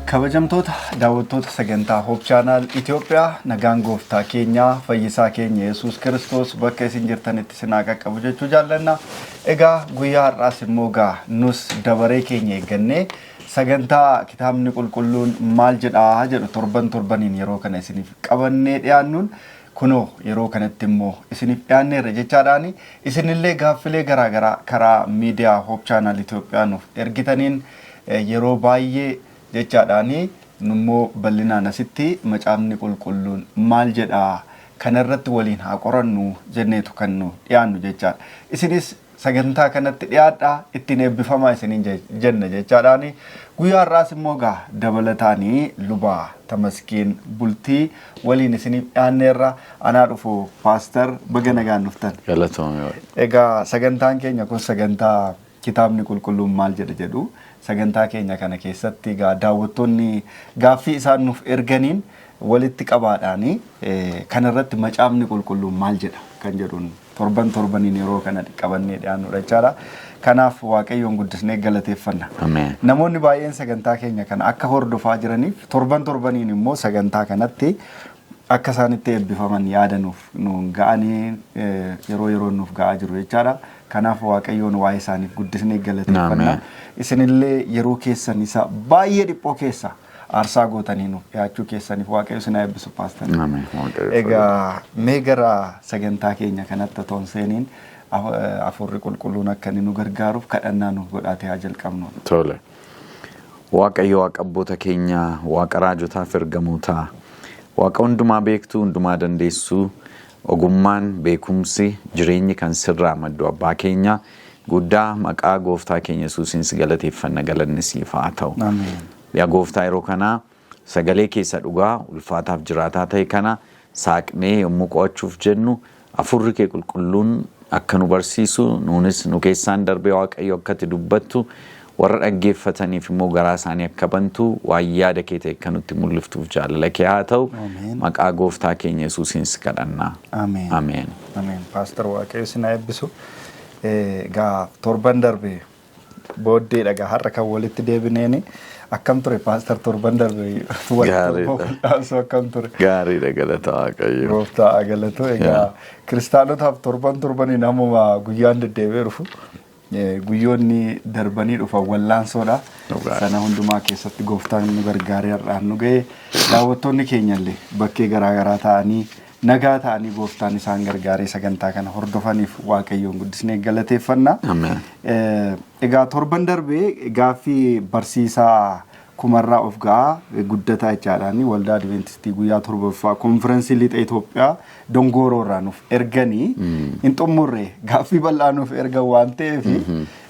Kabajamtoota daawwattoota sagantaa Hope Channel Itoophiyaa nagaan gooftaa keenya fayyisaa keenya Yesuus Kiristoos bakka isin jirtanitti isin haa qaqqabu jechuu jaallanna. Egaa guyyaa har'aas immoo nus dabaree keenya eeggannee sagantaa kitaabni qulqulluun maal jedhaa jedhu torbaniin yeroo kana isiniif qabannee dhiyaannuun kunoo yeroo kanatti immoo isiniif dhiyaanneerra jechaadhaani isinillee gaaffilee garaagaraa karaa miidiyaa Hope Channel Itoophiyaa nuuf ergitaniin yeroo baay'ee jechaadhaani nummoo bal'inaan asitti macaafni qulqulluun maal jedhaa kanarratti waliin haa qorannu jenneetu kan nu dhiyaannu jechaadha. Isinis sagantaa kanatti dhiyaadhaa ittiin eebbifamaa isiniin jenna jechaadhaani guyyaa har'aas immoo dabalataanii Luba Tamasgeen Bultii waliin isiniif dhiyaanneerra anaa dhufu Pastor baga nagaan dhuftan. Galatoomee. Egaa sagantaan keenya kun sagantaa kitaabni qulqulluun maal jedhu sagantaa keenya kana keessatti daawwattoonni gaaffii isaan nuuf erganiin walitti qabaadhaani kanarratti macaafni qulqulluun maal jedha kan jedhuun torbaniin yeroo kana qabannee dhiyaannudha jechaadha. Kanaaf Waaqayyoon guddisnee galateeffanna. Ameen. Namoonni baay'een sagantaa keenya kana akka hordofaa jiraniif torbaniin immoo sagantaa kanatti akka isaanitti eebbifaman yaadanuuf nuun ga'anii yeroo nuuf ga'aa jiru jechaadha. Kanaaf Waaqayyoon waa'ee isaaniif guddisnee galateeffanna. Isinillee yeroo keessan isa baay'ee dhiphoo keessa aarsaa gootanii nuuf dhiyaachuu keessaniif Waaqayyo isin eebbisu Pastor. Egaa mee gara sagantaa keenya kanatti toon seeniin Hafuurri Qulqulluun akka inni nu gargaaruuf kadhannaa nuuf godhaatee haa jalqabnu. Tole. Waaqayyo Waaqa abboota keenya, Waaqa raajotaaf ergamootaa, Waaqa hundumaa beektuu, hundumaa dandeessuu, ogummaan beekumsi jireenyi kan sirraa maddu abbaa keenya guddaa maqaa gooftaa keenya Yesuusiin si galateeffanna galanni siif haa ta'u. Ameen. Yaa gooftaa yeroo kana sagalee keessa dhugaa ulfaataaf jiraataa ta'e kana saaqnee yommuu qo'achuuf jennu Hafuurri kee qulqulluun akka nu barsiisu nuunis nu keessaan darbee Waaqayyo akka itti dubbattu warra dhaggeeffataniif immoo garaa isaanii akka bantu waan yaada kee ta'e akka nutti mul'iftuuf jaalala kee haa ta'u. Maqaa gooftaa keenya Yesuusiin si kadhanna. Ameen. Ameen. Ameen. Pastor Waaqayyo isin haa eebbisu. Torban darbee booddee dhagaa har'a kan walitti deebineeni akkam ture Pastor torban darbee walitti akkam ture. Gaariidha galata Waaqayyo. Gooftaa galatu egaa kiristaanotaaf torbaniin ammuma guyyaan deddeebi'ee dhufu. Guyyoonni darbanii dhufan wallaansoodha. Sana hundumaa keessatti gooftaan nu gargaaree har'aan nu ga'e daawwattoonni keenyallee bakkee garaagaraa ta'anii nagaa ta'anii gooftaan isaan gargaaree sagantaa kana hordofaniif Waaqayyoon guddisnee galateeffanna. Egaa torban darbee gaaffii barsiisaa kumarraa of ga'aa guddataa jechaadhaani waldaa Adventistii guyyaa torbaffaa konfirensii lixa Itoophiyaa Dongooroorraa nuuf erganii hin xumurre gaaffii bal'aa nuuf ergan waan ta'eef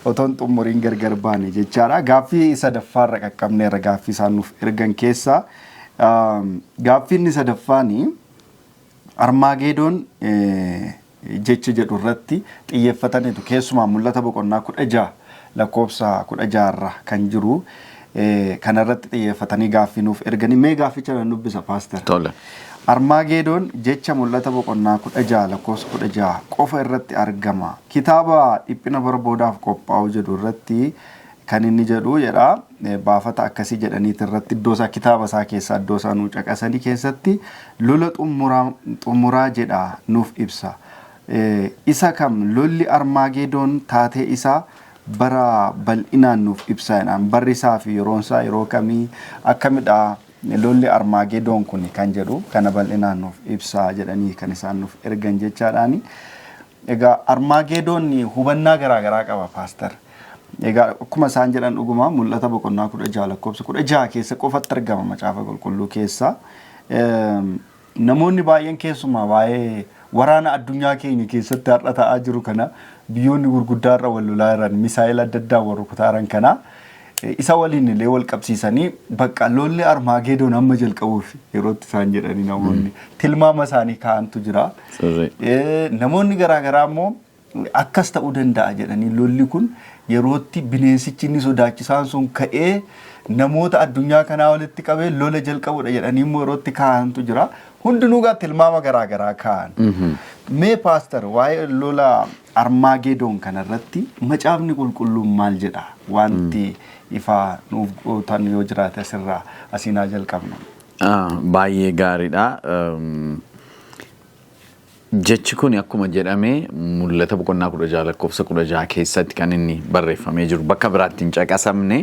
otoo hin xumuriin gargar baane jechaadha. Gaaffii sadaffaarra qaqqabneerra gaaffii isaan nuuf ergan keessaa gaaffiin sadaffaanii Armaagedoon jecha jedhu irratti xiyyeeffataniitu keessumaa mul'ata boqonnaa 16 lakkoofsa 16 irra kan jiru. Kanarratti xiyyeeffatanii gaaffii nuuf erganii mee gaafficha nan dubbisa Pastor. Tole. Armaagedoon jecha mul'ata boqonnaa 16 lakkoofsa 16 qofa irratti argama. Kitaaba dhiphina barboodaaf qophaa'u jedhu irratti kan inni jedhu jedha baafata akkasii jedhaniit irratti iddoo isaa kitaaba isaa keessaa iddoo isaa nuu caqasanii keessatti lola xumuraa jedha nuuf ibsa. Isa kam lolli Armaagedoon taatee isaa bara bal'inaan nuuf ibsaadhaan barri isaa fi yeroon isaa yeroo kamii akkamidha lolli Armaagedoon kun kan jedhu kana bal'inaan nuuf ibsaa jedhanii kan isaan nuuf ergan jechaadhaani. Egaa Armaagedoon hubannaa garaagaraa qaba Pastor. Egaa akkuma isaan jedhan dhuguma mul'ata boqonnaa 16 lakkoofsa 16 keessa qofatti argama macaafa qulqulluu keessa. Namoonni baay'een keessumaa waa'ee waraana addunyaa keenya keessatti har'a ta'aa jiru kana biyyoonni gurguddaarra wal lolaa jiran misaa'ila adda addaa warra kutaaran kana isa waliin illee wal qabsiisanii bakka lolli Armaagedoon amma jalqabuuf yerootti isaan jedhanii namoonni tilmaama isaanii kaa'antu jira. Namoonni garaagaraa immoo akkas ta'uu danda'a jedhanii lolli kun yerootti bineensichi inni sodaachisaan sun ka'ee namoota addunyaa kanaa walitti qabee lola jalqabudha jedhanii immoo yerootti kaa'antu jira. hundinuu gaa tilmaama garaa kaan. Mee paaster waa'ee lola Armaagedoon kanarratti macaafni qulqulluun maal jedha? Wanti ifaa nuuf gootan yoo jiraate asirraa asinaa jalqabna. Baay'ee gaariidha. Jechi kun akkuma jedhamee mul'ata boqonnaa 16 lakkoofsa 16 keessatti kan inni barreeffamee jiru. Bakka biraatti hin caqasamne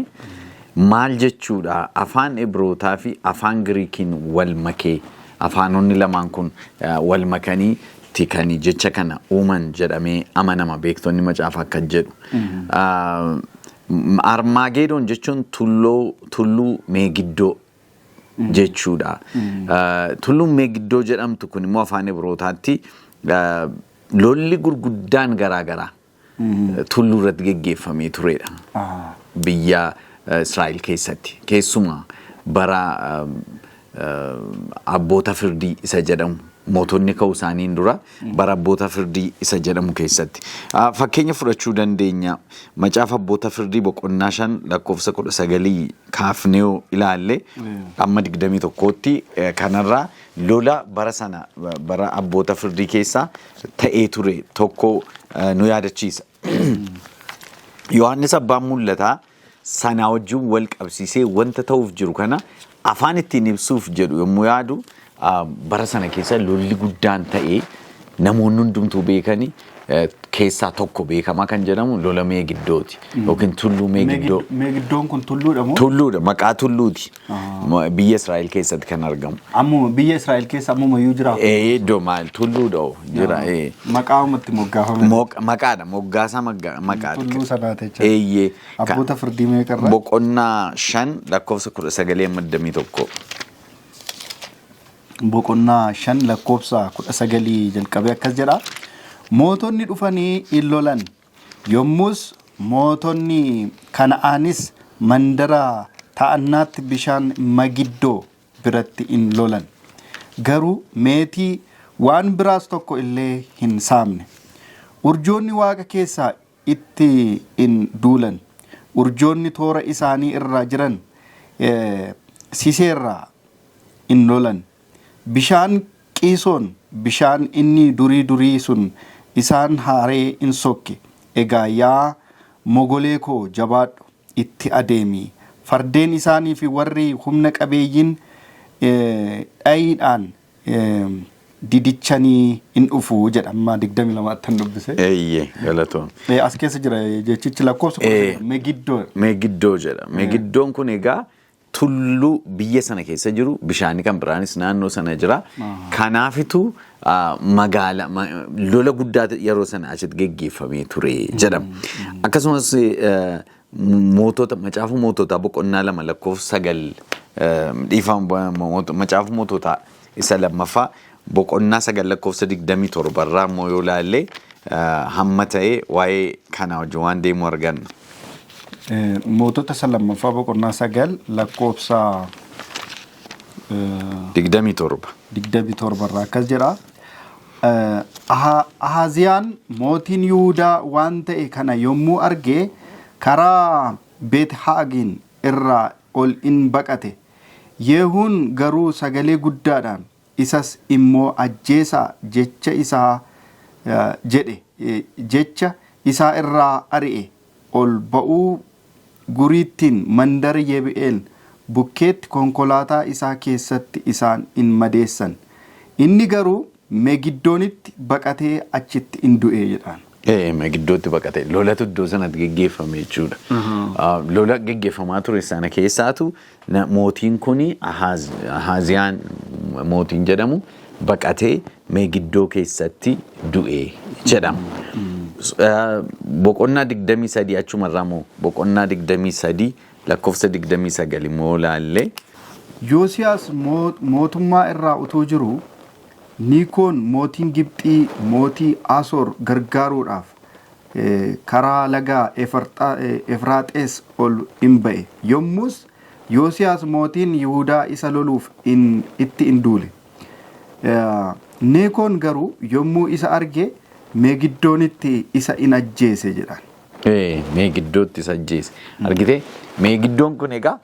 maal jechuudha? Afaan Ibrootaa fi afaan Giriikiin wal makee afaanonni lamaan kun wal makanii tikanii jecha kana uuman jedhamee amanama. Beektonni macaafa akka jedhu. Armaagedoon jechuun tulluu meegiddoo jechuudha. Tulluun meegiddoo jedhamtu kun immoo afaan Ibrootaatti lolli gurguddaan garaa tulluu irratti geggeeffamee turedha. Biyya Israa'el keessatti keessumaa bara abboota firdii isa jedhamu mootonni ka'uu isaaniin dura bara abboota firdii isa jedhamu keessatti. Fakkeenya fudhachuu dandeenya. Macaafa abboota firdii boqonnaa 5 lakkoofsa 19 kaafnee ilaalle amma 21tti kanarraa lola bara sana bara abboota firdii keessaa ta'ee ture tokko nu yaadachiisa. Yohaannis abbaan mul'ataa sana wajjin wal qabsiisee wanta ta'uuf jiru kana afaan ittiin ibsuuf jedhu yommuu yaadu bara sana keessa lolli guddaan ta'ee namoonni hundumtuu beekanii keessaa tokko beekamaa kan jedhamu lola meegiddooti yookiin tulluu meegiddoo. Meegiddoon kun tulluudha moo? Tulluudha, maqaa tulluuti. Biyya Israa'el keessatti kan argamu. Ammuma biyya Israa'el keessa ammuma iyyuu jira. Iddoo maal tulluudha jira. Maqaamatti moggaafame. Maqaadha, moggaasaa maqaadha. Tulluu sanaati jechuudha. Abboota firdii meeqarraa? Boqonnaa 5 lakkoofsa 19 Boqonnaa 5 lakkoofsa 19 jalqabee akkas jedha. Mootonni dhufanii in lolan. Yommus mootonni Kana'aanis mandara ta'annaatti bishaan Magiddoo biratti in lolan. Garuu meetii waan biraas tokko illee hin saamne. Urjoonni waaqa keessaa itti in duulan. Urjoonni toora isaanii irra jiran siseerraa in lolan. Bishaan Qiisoon bishaan inni durii sun isaan haaree in sokke. Egaa yaa mogolee koo jabaadhu itti adeemi. Fardeen isaanii fi warri humna qabeeyyiin dhayiidhaan didichanii in dhufu jedha. Amma 22 dubbise. Galatoon. As keessa jira jechichi lakkoofsa Meegiddoo. Meegiddoo jedha. Meegiddoon kun egaa tulluu biyya sana keessa jiru bishaanii kan biraanis naannoo sana jira. Kanaafitu magaala lola guddaa yeroo sana achitti geggeeffamee ture jedhama. Akkasumas mootota macaafa moototaa boqonnaa 2 lakkoofsa 9 dhiifama macaafa moototaa isa lammaffaa boqonnaa 9 lakkoofsa 27 irraa immoo yoo ilaalle hamma ta'e waa'ee kana wajjin waan deemu arganna. Mootota isa lammaffaa boqonnaa 9 lakkoofsa 27 irraa akkas jedha. Ahaziyaan mootiin Yihuudaa waan ta'e kana yommuu arge karaa Beet-Haagiin irraa ol in baqate. Yehuun garuu sagalee guddaadhaan isas immoo ajjeesaa jecha isaa jedhe. Jecha isaa irraa ari'e ol ba'uu guriittiin mandara Yebi'eel bukkeetti konkolaataa isaa keessatti isaan in madeessan. Inni garuu Meegiddoonitti baqatee achitti in du'e jedhaan. Meegiddootti baqate lolatu iddoo sanatti geggeeffame jechuudha. Lola geggeeffamaa ture sana keessaatu mootiin kuni Ahaziyaan mootiin jedhamu baqatee Meegiddoo keessatti du'e jedhama. Boqonnaa 23 achumarraa moo boqonnaa 23 lakkoofsa 29 immoo laallee. Yoosiyaas mootummaa irraa utuu jiru Niikoon mootiin Gibxii mootii Asoor gargaaruudhaaf karaa lagaa Efraaxees ol in ba'e. Yommus Yoosiyaas mootiin Yihuudaa isa loluuf itti in duule. Niikoon garuu yommuu isa arge Meegiddoonitti isa in ajjeese jedhan. Meegiddootti sajjeesse. Argitee meegiddoon kun egaa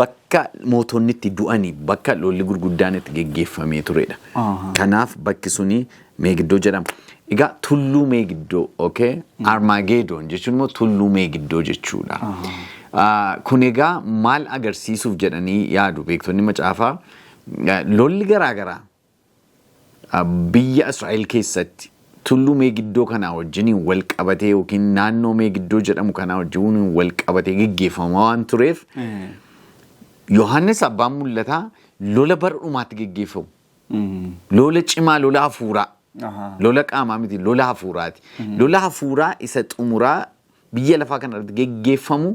bakka mootonni itti du'anii bakka lolli gurguddaan itti geggeeffamee turedha. Kanaaf bakki suni meegiddoo jedhama. Egaa tulluu meegiddoo Armaagedoon jechuun immoo tulluu meegiddoo jechuudha. Kun egaa maal agarsiisuuf jedhanii yaadu beektonni macaafaa lolli garaagaraa biyya Israa'el keessatti tulluu meegiddoo kanaa wajjiniin wal qabatee yookiin naannoo meegiddoo jedhamu kanaa wajjiniin wal qabatee geggeeffamaa waan tureef Yohaannis abbaan mul'ataa lola bara dhumaatti geggeeffamu. Lola cimaa, lola hafuuraa. Lola qaamaa miti, lola hafuuraati. Lola hafuuraa isa xumuraa biyya lafaa kanarratti geggeeffamu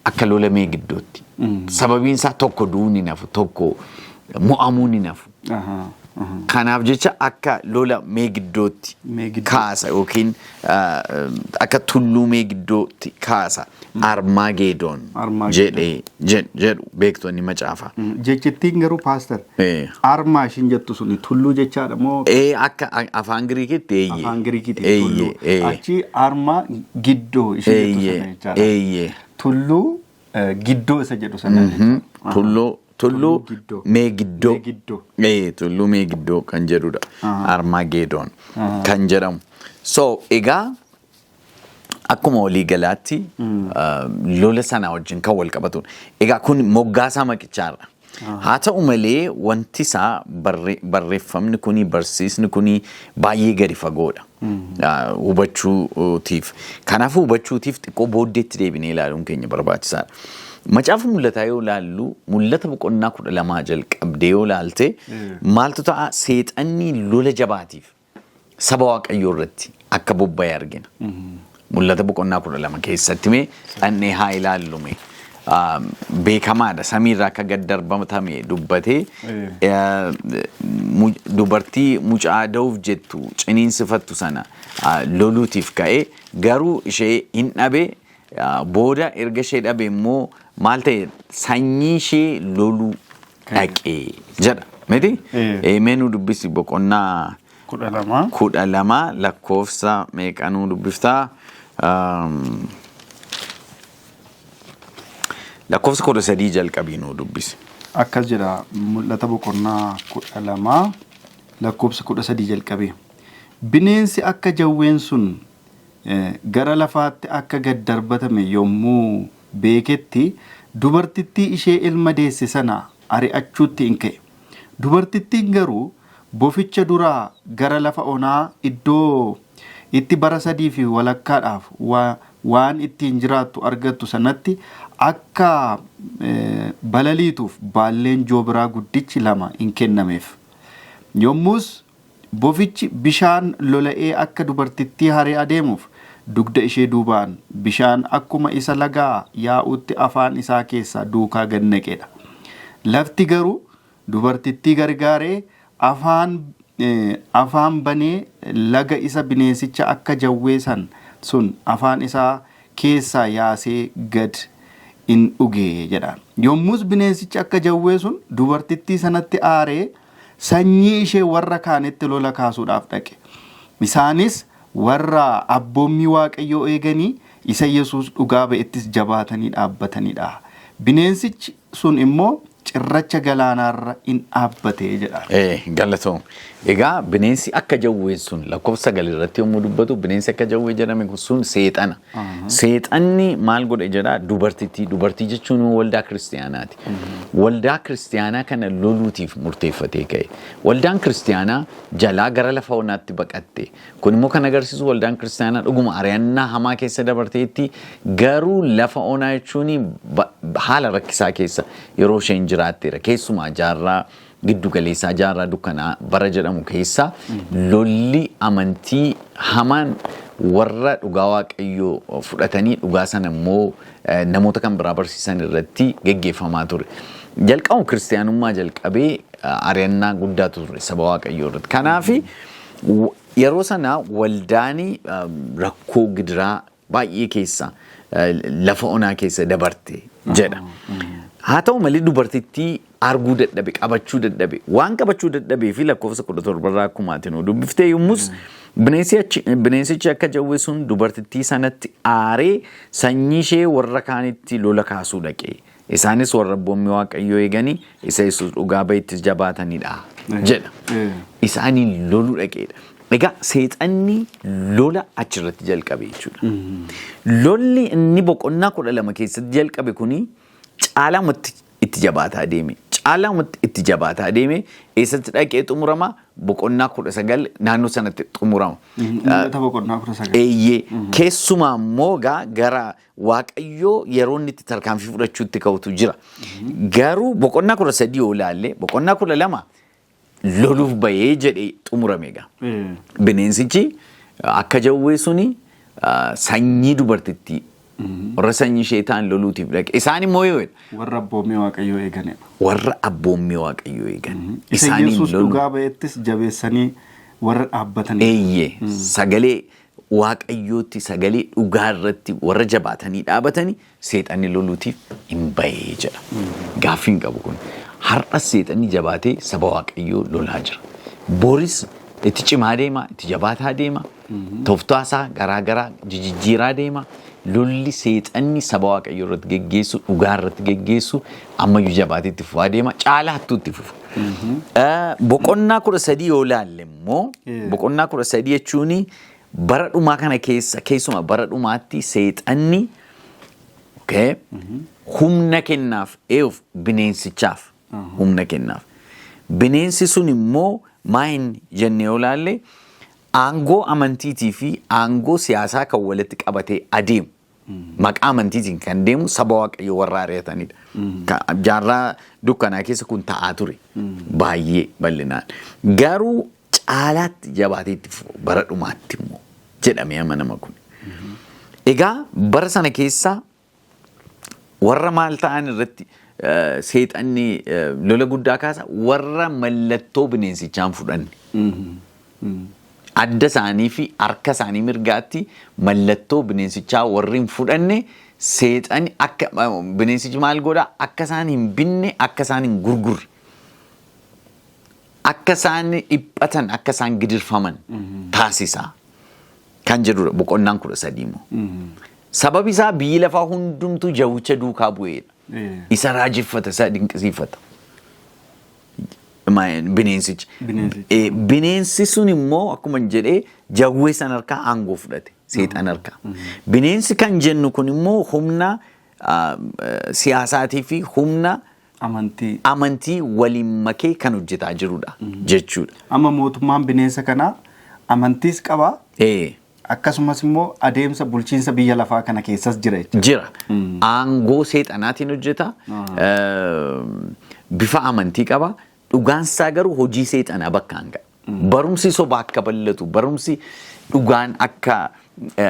akka lola meegiddootti. Sababiin isaa tokko du'uu ni nafu, tokko mo'amuu ni nafu. Kanaaf jecha akka lola meegiddootti kaasa yookiin akka tulluu meegiddootti kaasa Armaagedoon jedhu beektonni macaafaa. Jechittiin garuu paaster armaa ishiin jettu suni tulluu jechaadha moo? Akka afaan Giriikitti afaan Giriikitti tulluu. Achi armaa giddoo ishiin jettu sana jechaadha. Tulluu giddoo isa jedhu sana. Tulluu meegiddoo. Tulluu meegiddoo kan jedhudha. Armaagedoon kan jedhamu. So egaa akkuma walii galaatti lola sana wajjin kan wal qabatu. Egaa kun moggaasaa maqichaarra. Haa ta'u malee wanti isaa barreeffamni kuni barsiisni kuni baay'ee gadi fagoodha. Hubachuutiif. Kanaaf hubachuutiif xiqqoo booddeetti deebinee ilaaluun keenya barbaachisaadha. Macaafa mul'ataa yoo laallu mul'ata boqonnaa 12 jalqabdee yoo laalte maaltu ta'a seexanni lola jabaatiif saba waaqayyoo irratti akka bobba'e argina. Mul'ata boqonnaa 12 keessatti mee dhannee haa ilaallume. Beekamaadha samiirraa akka gad darbatame dubbatee dubartii mucaa da'uuf jettu ciniinsifattu sana loluutiif ka'ee garuu ishee hin dhabe booda erga ishee dhabe immoo maal ta'e sanyii ishee loluu dhaqee jedha miti meenuu dubbisi boqonnaa 12 lakkoofsa meeqanuu dubbiftaa lakkoofsa 13 jalqabiinuu dubbisi. Akkas jedha mul'ata boqonnaa 12 lakkoofsa 13 jalqabee bineensi akka jawween sun gara lafaatti akka gad darbatame yommuu beeketti dubartittii ishee ilma deesse sana ari'achuutti hin ka'e. Dubartittiin garuu boficha duraa gara lafa onaa iddoo itti bara 3 fi walakkaadhaaf waan ittiin jiraattu argattu sanatti akka balaliituuf baalleen joobiraa guddichi 2 hin kennameef. Yommus bofichi bishaan lola'ee akka dubartittii haree adeemuuf dugda ishee duubaan bishaan akkuma isa lagaa yaa'utti afaan isaa keessaa duukaa gad naqedha. Lafti garuu dubartittii gargaaree afaan banee laga isa bineensicha akka jawweessan sun afaan isaa keessaa yaasee gad in dhugee jedha. Yommus bineensichi akka jawwee sun dubartittii sanatti aaree sanyii ishee warra kaanitti lola kaasuudhaaf dhaqe. Isaanis warra abboommii waaqayyoo eeganii isa Yesuus dhugaa ba'ettis jabaatanii dhaabbatanidha. Bineensichi sun immoo cirracha galaanaarra in dhaabbatee jedha. Galatoom. Egaa bineensi akka jawwee sun lakkoofsa 9 irratti yommuu dubbatu bineensi akka jawwee jedhame sun seexana. Seexanni maal godhe jedha dubartittii. Dubartii jechuun waldaa kiristaanaati. Waldaa kiristaanaa kana loluutiif murteeffatee ka'e. Waldaan kiristaanaa jalaa gara lafa onaatti baqatte. Kun immoo kan agarsiisu waldaan kiristaanaa dhuguma ari'annaa hamaa keessa dabarteetti garuu lafa onaa jechuun haala rakkisaa keessa yeroo isheen jiraatteera. Keessumaa jaarraa giddu galeessaa jaarraa dukkanaa bara jedhamu keessa lolli amantii hamaan warra dhugaa waaqayyoo fudhatanii dhugaa sana immoo namoota kan biraa barsiisan irratti geggeeffamaa ture. Jalqabu kiristaanummaa jalqabee ari'annaa guddaatu ture saba waaqayyoo irratti. Kanaaf yeroo sana waldaanii rakkoo gidiraa baay'ee keessa lafa onaa keessa dabarte jedha. Haa ta'u malee dubartittii arguu dadhabe qabachuu dadhabe waan qabachuu dadhabee fi lakkoofsa 17 irraa akkuma ati nu dubbiftee yommus Bineensichi akka jawwee sun dubartittii sanatti aaree sanyii ishee warra kaanitti lola kaasuu dhaqe. Isaanis warra abboommii Waaqayyoo eeganii isa Yesuus dhugaa ba'iittis jabaatanidha jedha. Isaanii loluu dhaqeedha. Egaa seexanni lola achirratti jalqabe jechuudha. Lolli inni boqonnaa 12 keessatti jalqabe kuni caalamatti itti jabaataa deeme. Caalamatti itti jabaataa deeme eessatti dhaqee xumurama boqonnaa 19 naannoo sanatti xumurama. Boqonnaa 19. Eeyyee keessumaa immoo gara Waaqayyoo yeroo inni itti tarkaanfii fudhachuutti ka'utu jira. Garuu boqonnaa 13 yoo ilaalle boqonnaa 12 loluuf bahee jedhee xumurame egaa. Bineensichi akka jawwee suni sanyii dubartittii warra sanyii ishee ta'an loluutiif dhaqe. Isaan immoo yoo warra abboommii Waaqayyoo eeganidha. Warra abboommii Waaqayyoo eegan. Isaan Yesuus dhugaa ba'eettis jabeessanii warra dhaabbatanii. Eeyyee sagalee Waaqayyootti sagalee dhugaa irratti warra jabaatanii dhaabatanii seexanni loluutiif hin bahee jedha. Gaaffii hin qabu kun. Har'as seexanni jabaatee saba Waaqayyoo lolaa jira. Boris itti cimaa deema, itti jabaataa deema. Tooftaasaa garaa jijjiiraa deema. Lolli seexanni saba Waaqayyoo irratti geggeessu, dhugaa irratti geggeessu ammayyuu jabaatee itti fufaa deema. Caalaattuu itti fufa. Boqonnaa 13 yoo ilaalle immoo boqonnaa 13 jechuun bara dhumaa kana keessuma bara dhumaatti seexanni humna kennaaf eeyyuuf bineensichaaf. Humna kennaaf. Bineensi sun immoo maal jennee yoo ilaalle aangoo amantiitii fi aangoo siyaasaa kan walitti qabatee adeemu. Maqaa amantiitiin kan deemu saba Waaqayyoo warra ari'atanidha. Jaarraa dukkanaa keessa kun ta'aa ture. Baay'ee bal'inaan. Garuu caalaatti jabaatee itti fufu bara dhumaatti immoo jedhamee amanama kun. Egaa bara sana keessa warra maal ta'an irratti seexanni lola guddaa kaasa warra mallattoo bineensichaan fudhanne. Adda isaanii fi harka isaanii mirgaatti mallattoo bineensichaa warri hin fudhanne seexanni akka bineensichi maal godha akka isaan hin binne akka isaan hin gurgurre akka isaan dhiphatan akka isaan gidirfaman taasisa kan jedhudha boqonnaan 13 immoo. Sababi isaa biyyi lafaa hundumtuu jawwicha duukaa bu'eedha. Isa raajeffata isa dinqisiifata. Bineensichi. Bineensi sun immoo akkuma jedhee jawwee san harkaa aangoo fudhate seexan harkaa. Bineensi kan jennu kun immoo humna siyaasaatii fi humna amantii waliin makee kan hojjetaa jirudha jechuudha. Amma mootummaan bineensa kanaa amantiis qabaa. Akkasumas immoo adeemsa bulchiinsa biyya lafaa kana keessas jira. Jira. Aangoo seexanaatiin hojjeta. Bifa amantii qaba. Dhugaansaa garuu hojii seexanaa bakka hanga. Barumsi sobaa akka bal'atu, barumsi dhugaan akka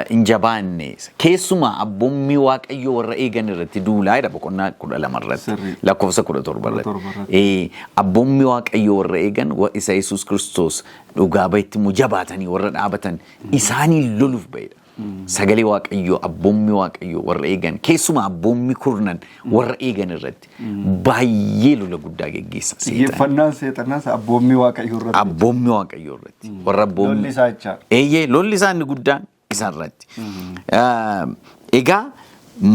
hin jabaanne keessumaa abboommii Waaqayyoo warra eegan irratti duulaa jedha boqonnaa 12 irratti lakkoofsa 17 irratti. Abboommii Waaqayyoo warra eegan isa Yesuus Kiristoos dhugaa ba'itti immoo jabaatanii warra dhaabatan isaanii loluuf ba'edha. Sagalee Waaqayyoo abboommii Waaqayyoo warra eegan keessumaa abboommii kurnan warra eegan irratti baay'ee lola guddaa geggeessa. Xiyyeeffannaan seexanaas abboommii Waaqayyoo irratti. Abboommii Waaqayyoo irratti. Warra abboommii. Lolli isaa jecha. Lolli isaa inni guddaan isaan irratti. Egaa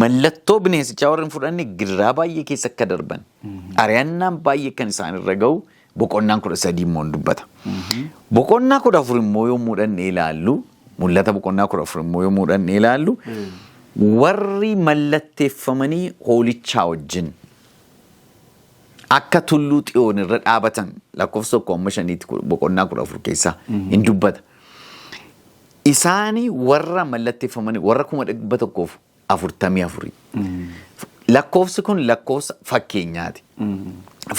mallattoo bineensichaa warri hin fudhanne gidiraa baay'ee keessa akka darban ari'annaan baay'ee kan isaan irra ga'u boqonnaan 13 immoo dubbata. Boqonnaa 14 immoo yommuu dhandhee ilaallu mul'ata boqonnaa 14 immoo yommuu dhandhee ilaallu warri mallatteeffamanii hoolichaa wajjin akka tulluu xiyoon irra dhaabatan lakkoofsa 5 boqonnaa 14 keessaa hin dubbata. Isaanii warra mallatteeffamanii warra 144. Lakkoofsi kun lakkoofsa fakkeenyaati.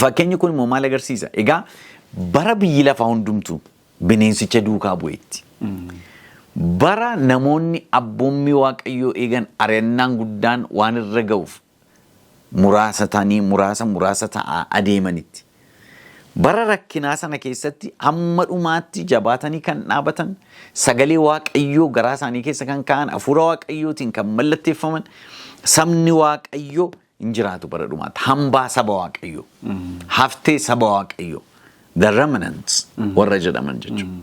Fakkeenyi kun immoo maal agarsiisa? Egaa bara biyyi lafaa hundumtuu bineensicha duukaa bu'eetti. Bara namoonni abboommii Waaqayyoo eegan ari'annaan guddaan waan irra ga'uuf muraasa ta'aa adeemanitti. Bara rakkinaa sana keessatti hamma dhumaatti jabaatanii kan dhaabatan sagalee Waaqayyoo garaa isaanii keessa kan ka'an hafuura Waaqayyootiin kan mallatteeffaman sabni Waaqayyoo hin jiraatu bara dhumaatti. Hambaa saba Waaqayyoo. Haftee saba Waaqayyoo. The remnants warra jedhaman jechuudha.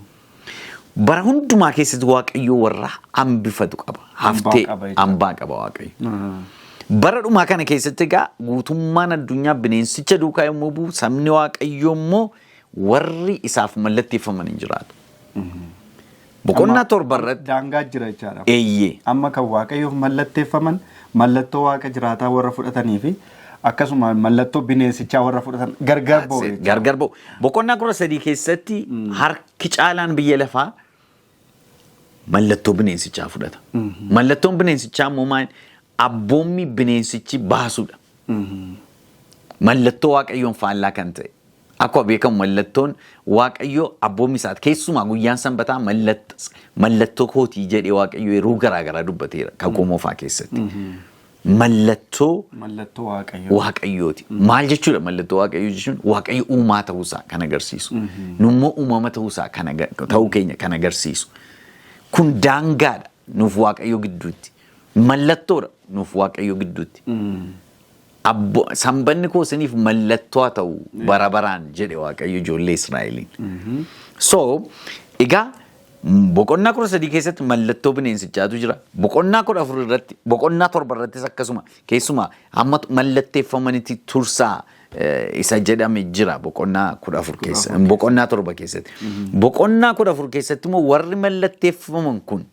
bara hundumaa keessatti waaqayyo warra hambifatu qaba. Haftee hambaa qaba waaqayyo. Bara dhumaa kana keessatti egaa guutummaan addunyaa bineensicha duukaa yommuu bu'u sabni waaqayyo immoo warri isaaf mallatteeffaman hin jiraatu. Boqonnaa torba irratti daangaa jira jechaadha. Eeyyee. Amma kan waaqayyoof mallatteeffaman mallattoo waaqa jiraataa warra fudhatanii fi akkasuma mallattoo bineensichaa warra fudhatan gargar ba'u. Gargar ba'u. Boqonnaa 13 keessatti harki caalaan biyya lafaa mallattoo bineensichaa fudhata. Mallattoon bineensichaa immoo maal? Abboommi bineensichi baasudha. Mallattoo waaqayyoon faallaa kan ta'e. Akkuma beekamu mallattoon waaqayyoo abboommi isaati. Keessumaa guyyaan sanbataa mallattoo kootii jedhee waaqayyo yeroo garaagaraa dubbateera kan qomoofaa keessatti. Mallattoo waaqayyooti. Maal jechuudha mallattoo waaqayyoo jechuun? Waaqayyo uumaa ta'uusaa kan agarsiisu. Nummoo uumama ta'uusaa ta'uu keenya kan agarsiisu. Kun daangaadha nuuf waaqayyo gidduutti. Mallattoodha nuuf waaqayyo gidduutti. Sanbanni koo isiniif mallattoo haa ta'u bara baraan jedhe waaqayyo ijoollee Israa'eliin. So egaa boqonnaa 13 keessatti mallattoo bineensichaatu jira. Boqonnaa 14 irratti, boqonnaa 7 irrattis akkasuma keessumaa hamma mallatteeffamanitti tursaa isa jedhame jira boqonnaa 14 keessa. Boqonnaa 7 keessatti. Boqonnaa 14 keessatti immoo warri mallatteeffaman kun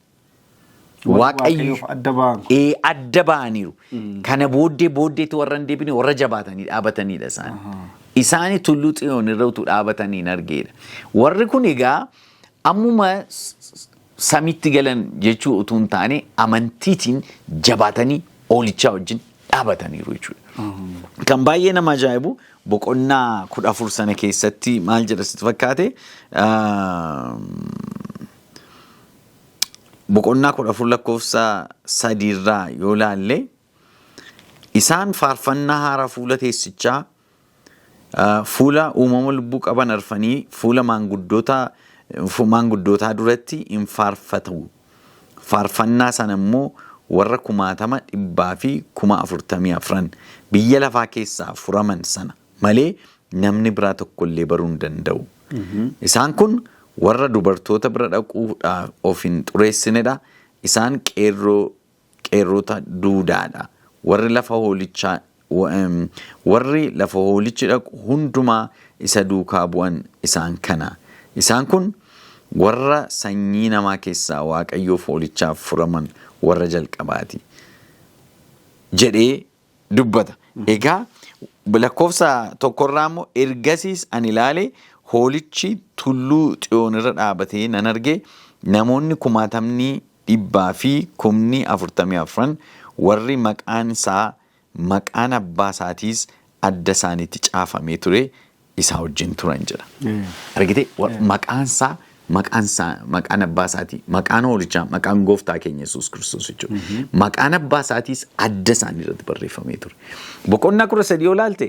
waaqayyo adda ba'aniiru. Kana booddeetti warra hin deebine warra jabaatanii dhaabatanidha isaan. Isaani tulluu xiyoon irra utuu dhaabatanii hin argeedha. Warri kun egaa ammuma samitti galan jechuu utuu hin taane amantiitiin jabaatanii hoolichaa wajjin dhaabataniiru jechuudha. Kan baay'ee nama ajaa'ibu boqonnaa 14 sana keessatti maal jedha sitti fakkaate? Boqonnaa 14 lakkoofsa 3 irraa yoo laalle isaan faarfannaa haaraa fuula teessichaa fuula uumama lubbuu qaban arfanii fuula maanguddootaa duratti hin faarfatu. Faarfannaa sana immoo warra 1,144 biyya lafaa keessaa furaman sana malee namni biraa tokko illee baruu hin danda'u. Isaan kun warra dubartoota bira dhaquudhaaf of hin xureessinedha. Isaan qeerrota duudaadha. Warri lafa hoolichi dhaqu hundumaa isa duukaa bu'an isaan kana. Isaan kun warra sanyii namaa keessaa waaqayyoof hoolichaaf furaman warra jalqabaati jedhee dubbata. Egaa lakkoofsa tokkorraa immoo ergasiis ani ilaalee hoolichi tulluu xiyoon irra dhaabatee nan arge. Namoonni 1,444 warri maqaan abbaa isaatiis adda isaaniitti caafamee ture isaa wajjin turan jedha. Argite maqaan abbaa isaatii, maqaan hoolichaa, maqaan gooftaa keenya Yesuus Kiristoos jechuudha. Maqaan abbaa isaatiis adda isaanii irratti barreeffamee ture. Boqonnaa 13 yoo laalte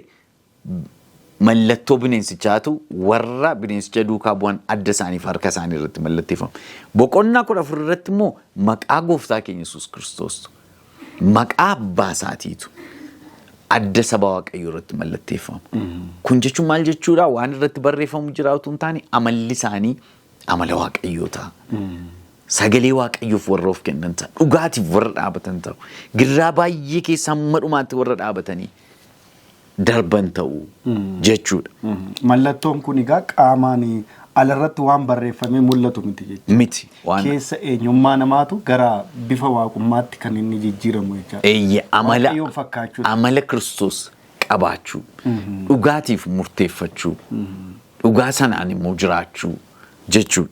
mallattoo bineensichaatu warra bineensicha duukaa bu'an adda isaaniif harka isaanii irratti mallatteeffama. Boqonnaa 14 irratti immoo maqaa gooftaa keenya Yesuus Kiristoos maqaa abbaa isaatiitu adda saba waaqayyoo irratti mallatteeffama. Kun jechuun maal jechuudha? Waan irratti barreeffamu jiraatu hin taane amalli isaanii amala waaqayyoo ta'a. Sagalee waaqayyoof warra of kennan ta'a. Dhugaatiif warra dhaabatan ta'u. Girraa baay'ee keessa hamma dhumaatti warra dhaabatanii darban ta'u jechuudha. Mallattoon kun egaa qaamaan alarratti waan barreeffamee mul'atu miti jechuudha. Miti. Keessa eenyummaa namaatu gara bifa waaqummaatti kan inni jijjiiramu jechuudha. Amala Kiristoos qabaachuu, dhugaatiif murteeffachuu, dhugaa sanaan immoo jiraachuu jechuudha.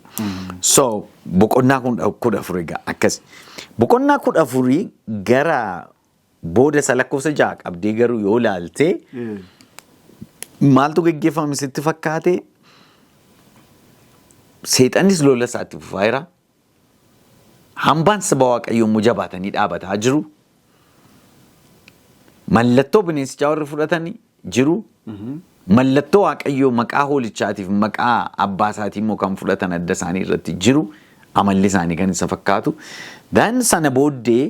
So boqonnaa 14 egaa akkas. Boqonnaa 14 gara booda isa lakkoofsa 6 qabdee garuu yoo laalte maaltu gaggeeffame sitti fakkaate? Seexanis lola isaatti fufaa jira. Hambaan saba waaqayyoo immoo jabaatanii dhaabataa jiru. Mallattoo bineensichaa warri fudhatanii jiru. Mallattoo waaqayyoo maqaa hoolichaatiif maqaa abbaa isaatii immoo kan fudhatan adda isaanii irratti jiru. Amalli isaanii kan isa fakkaatu. Daan sana booddee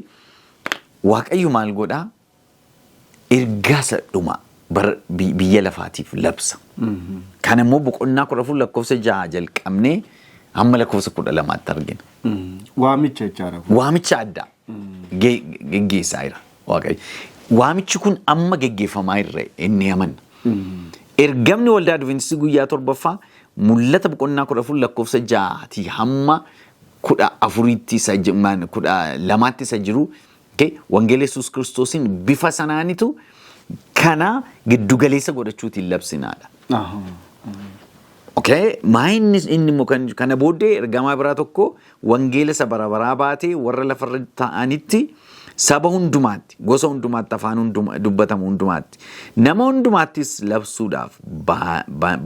waaqayyo maal godhaa? Ergaa dhuma biyya lafaatiif labsa. Kan immoo boqonnaa 14 lakkoofsa 6 jalqabnee Amma lakkoofsa 12 argina. Waamicha jechaadha. Waamicha addaa geggeessaa jira Waaqayyo. Waamichi kun amma geggeeffamaa irra inni amanna. Ergamni waldaa Adventistii guyyaa 7ffaa mul'ata boqonnaa 14 lakkoofsa 6 hamma 14tti 12tti isa jiru wangeela Yesuus Kiristoosiin bifa sanaanitu kana giddugaleessa godhachuutiin labsinaadha. Maayinni inni immoo kana booddee ergamaa biraa tokko wangeela isa bara baraa baatee warra lafarra ta'anitti saba hundumaatti, gosa hundumaatti, afaan dubbatamu hundumaatti, nama hundumaattis labsuudhaaf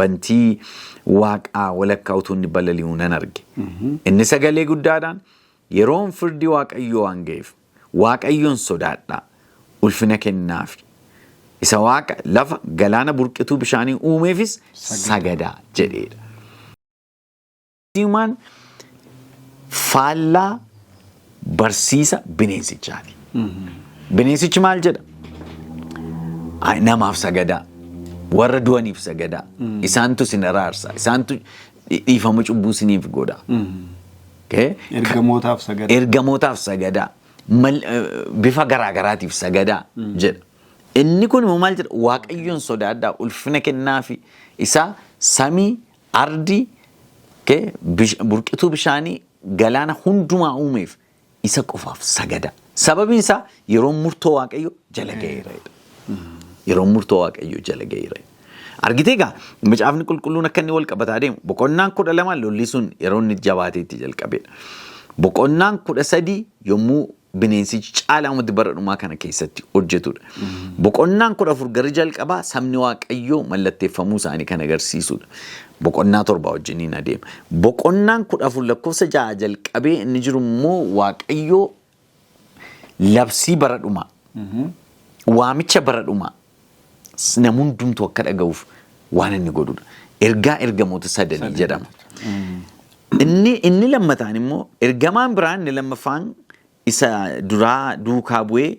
bantii waaqaa walakkaa utuu inni balali'u nan arge. Inni sagalee guddaadhaan yeroon firdii Waaqayyoo waan ga'eef Waaqayyoon sodaadhaa ulfina kennaafi. Isa waaqa lafa galaana burqituu bishaanii uumeefis sagadaa jedheedha. Hiimaan faallaa barsiisa bineensichaati. Bineensichi maal jedha? Namaaf sagadaa, warra du'aniif sagadaa, isaantu isin araarsa, isaantu dhiifama cubbuu isiniif godha. Ergamootaaf sagadaa, bifa garaagaraatiif sagadaa jedha. Inni kun immoo maal jedha? Waaqayyoon sodaadhaa ulfina kennaafi isaa samii, ardii, burqituu bishaanii galaana hundumaa uumeef isa qofaaf sagada. Sababiin isaa yeroon murtoo Waaqayyo jala ga'eera. Yeroon murtoo Waaqayyo jala ga'eera. Argitee egaa macaafni qulqulluun akka inni wal qabataa deemu boqonnaan 12 lolli sun yeroo inni jabaateetti jalqabeedha. Boqonnaan 13 yommuu bineensichi caalaa ummati bara dhumaa kana keessatti hojjetudha. Boqonnaan 14 gara jalqabaa sabni Waaqayyoo mallatteeffamuu isaanii kan agarsiisudha. Boqonnaa 7 wajjiniin adeema. Boqonnaan 14 lakkoofsa 6 jalqabee inni jiru immoo Waaqayyoo labsii bara dhumaa, waamicha bara dhumaa namni hundumtuu akka dhaga'uuf waan inni godhudha. Ergamoota 3 jedhama. Inni lammataan immoo ergamaan biraan inni lammaffaan isa duraa duukaa bu'ee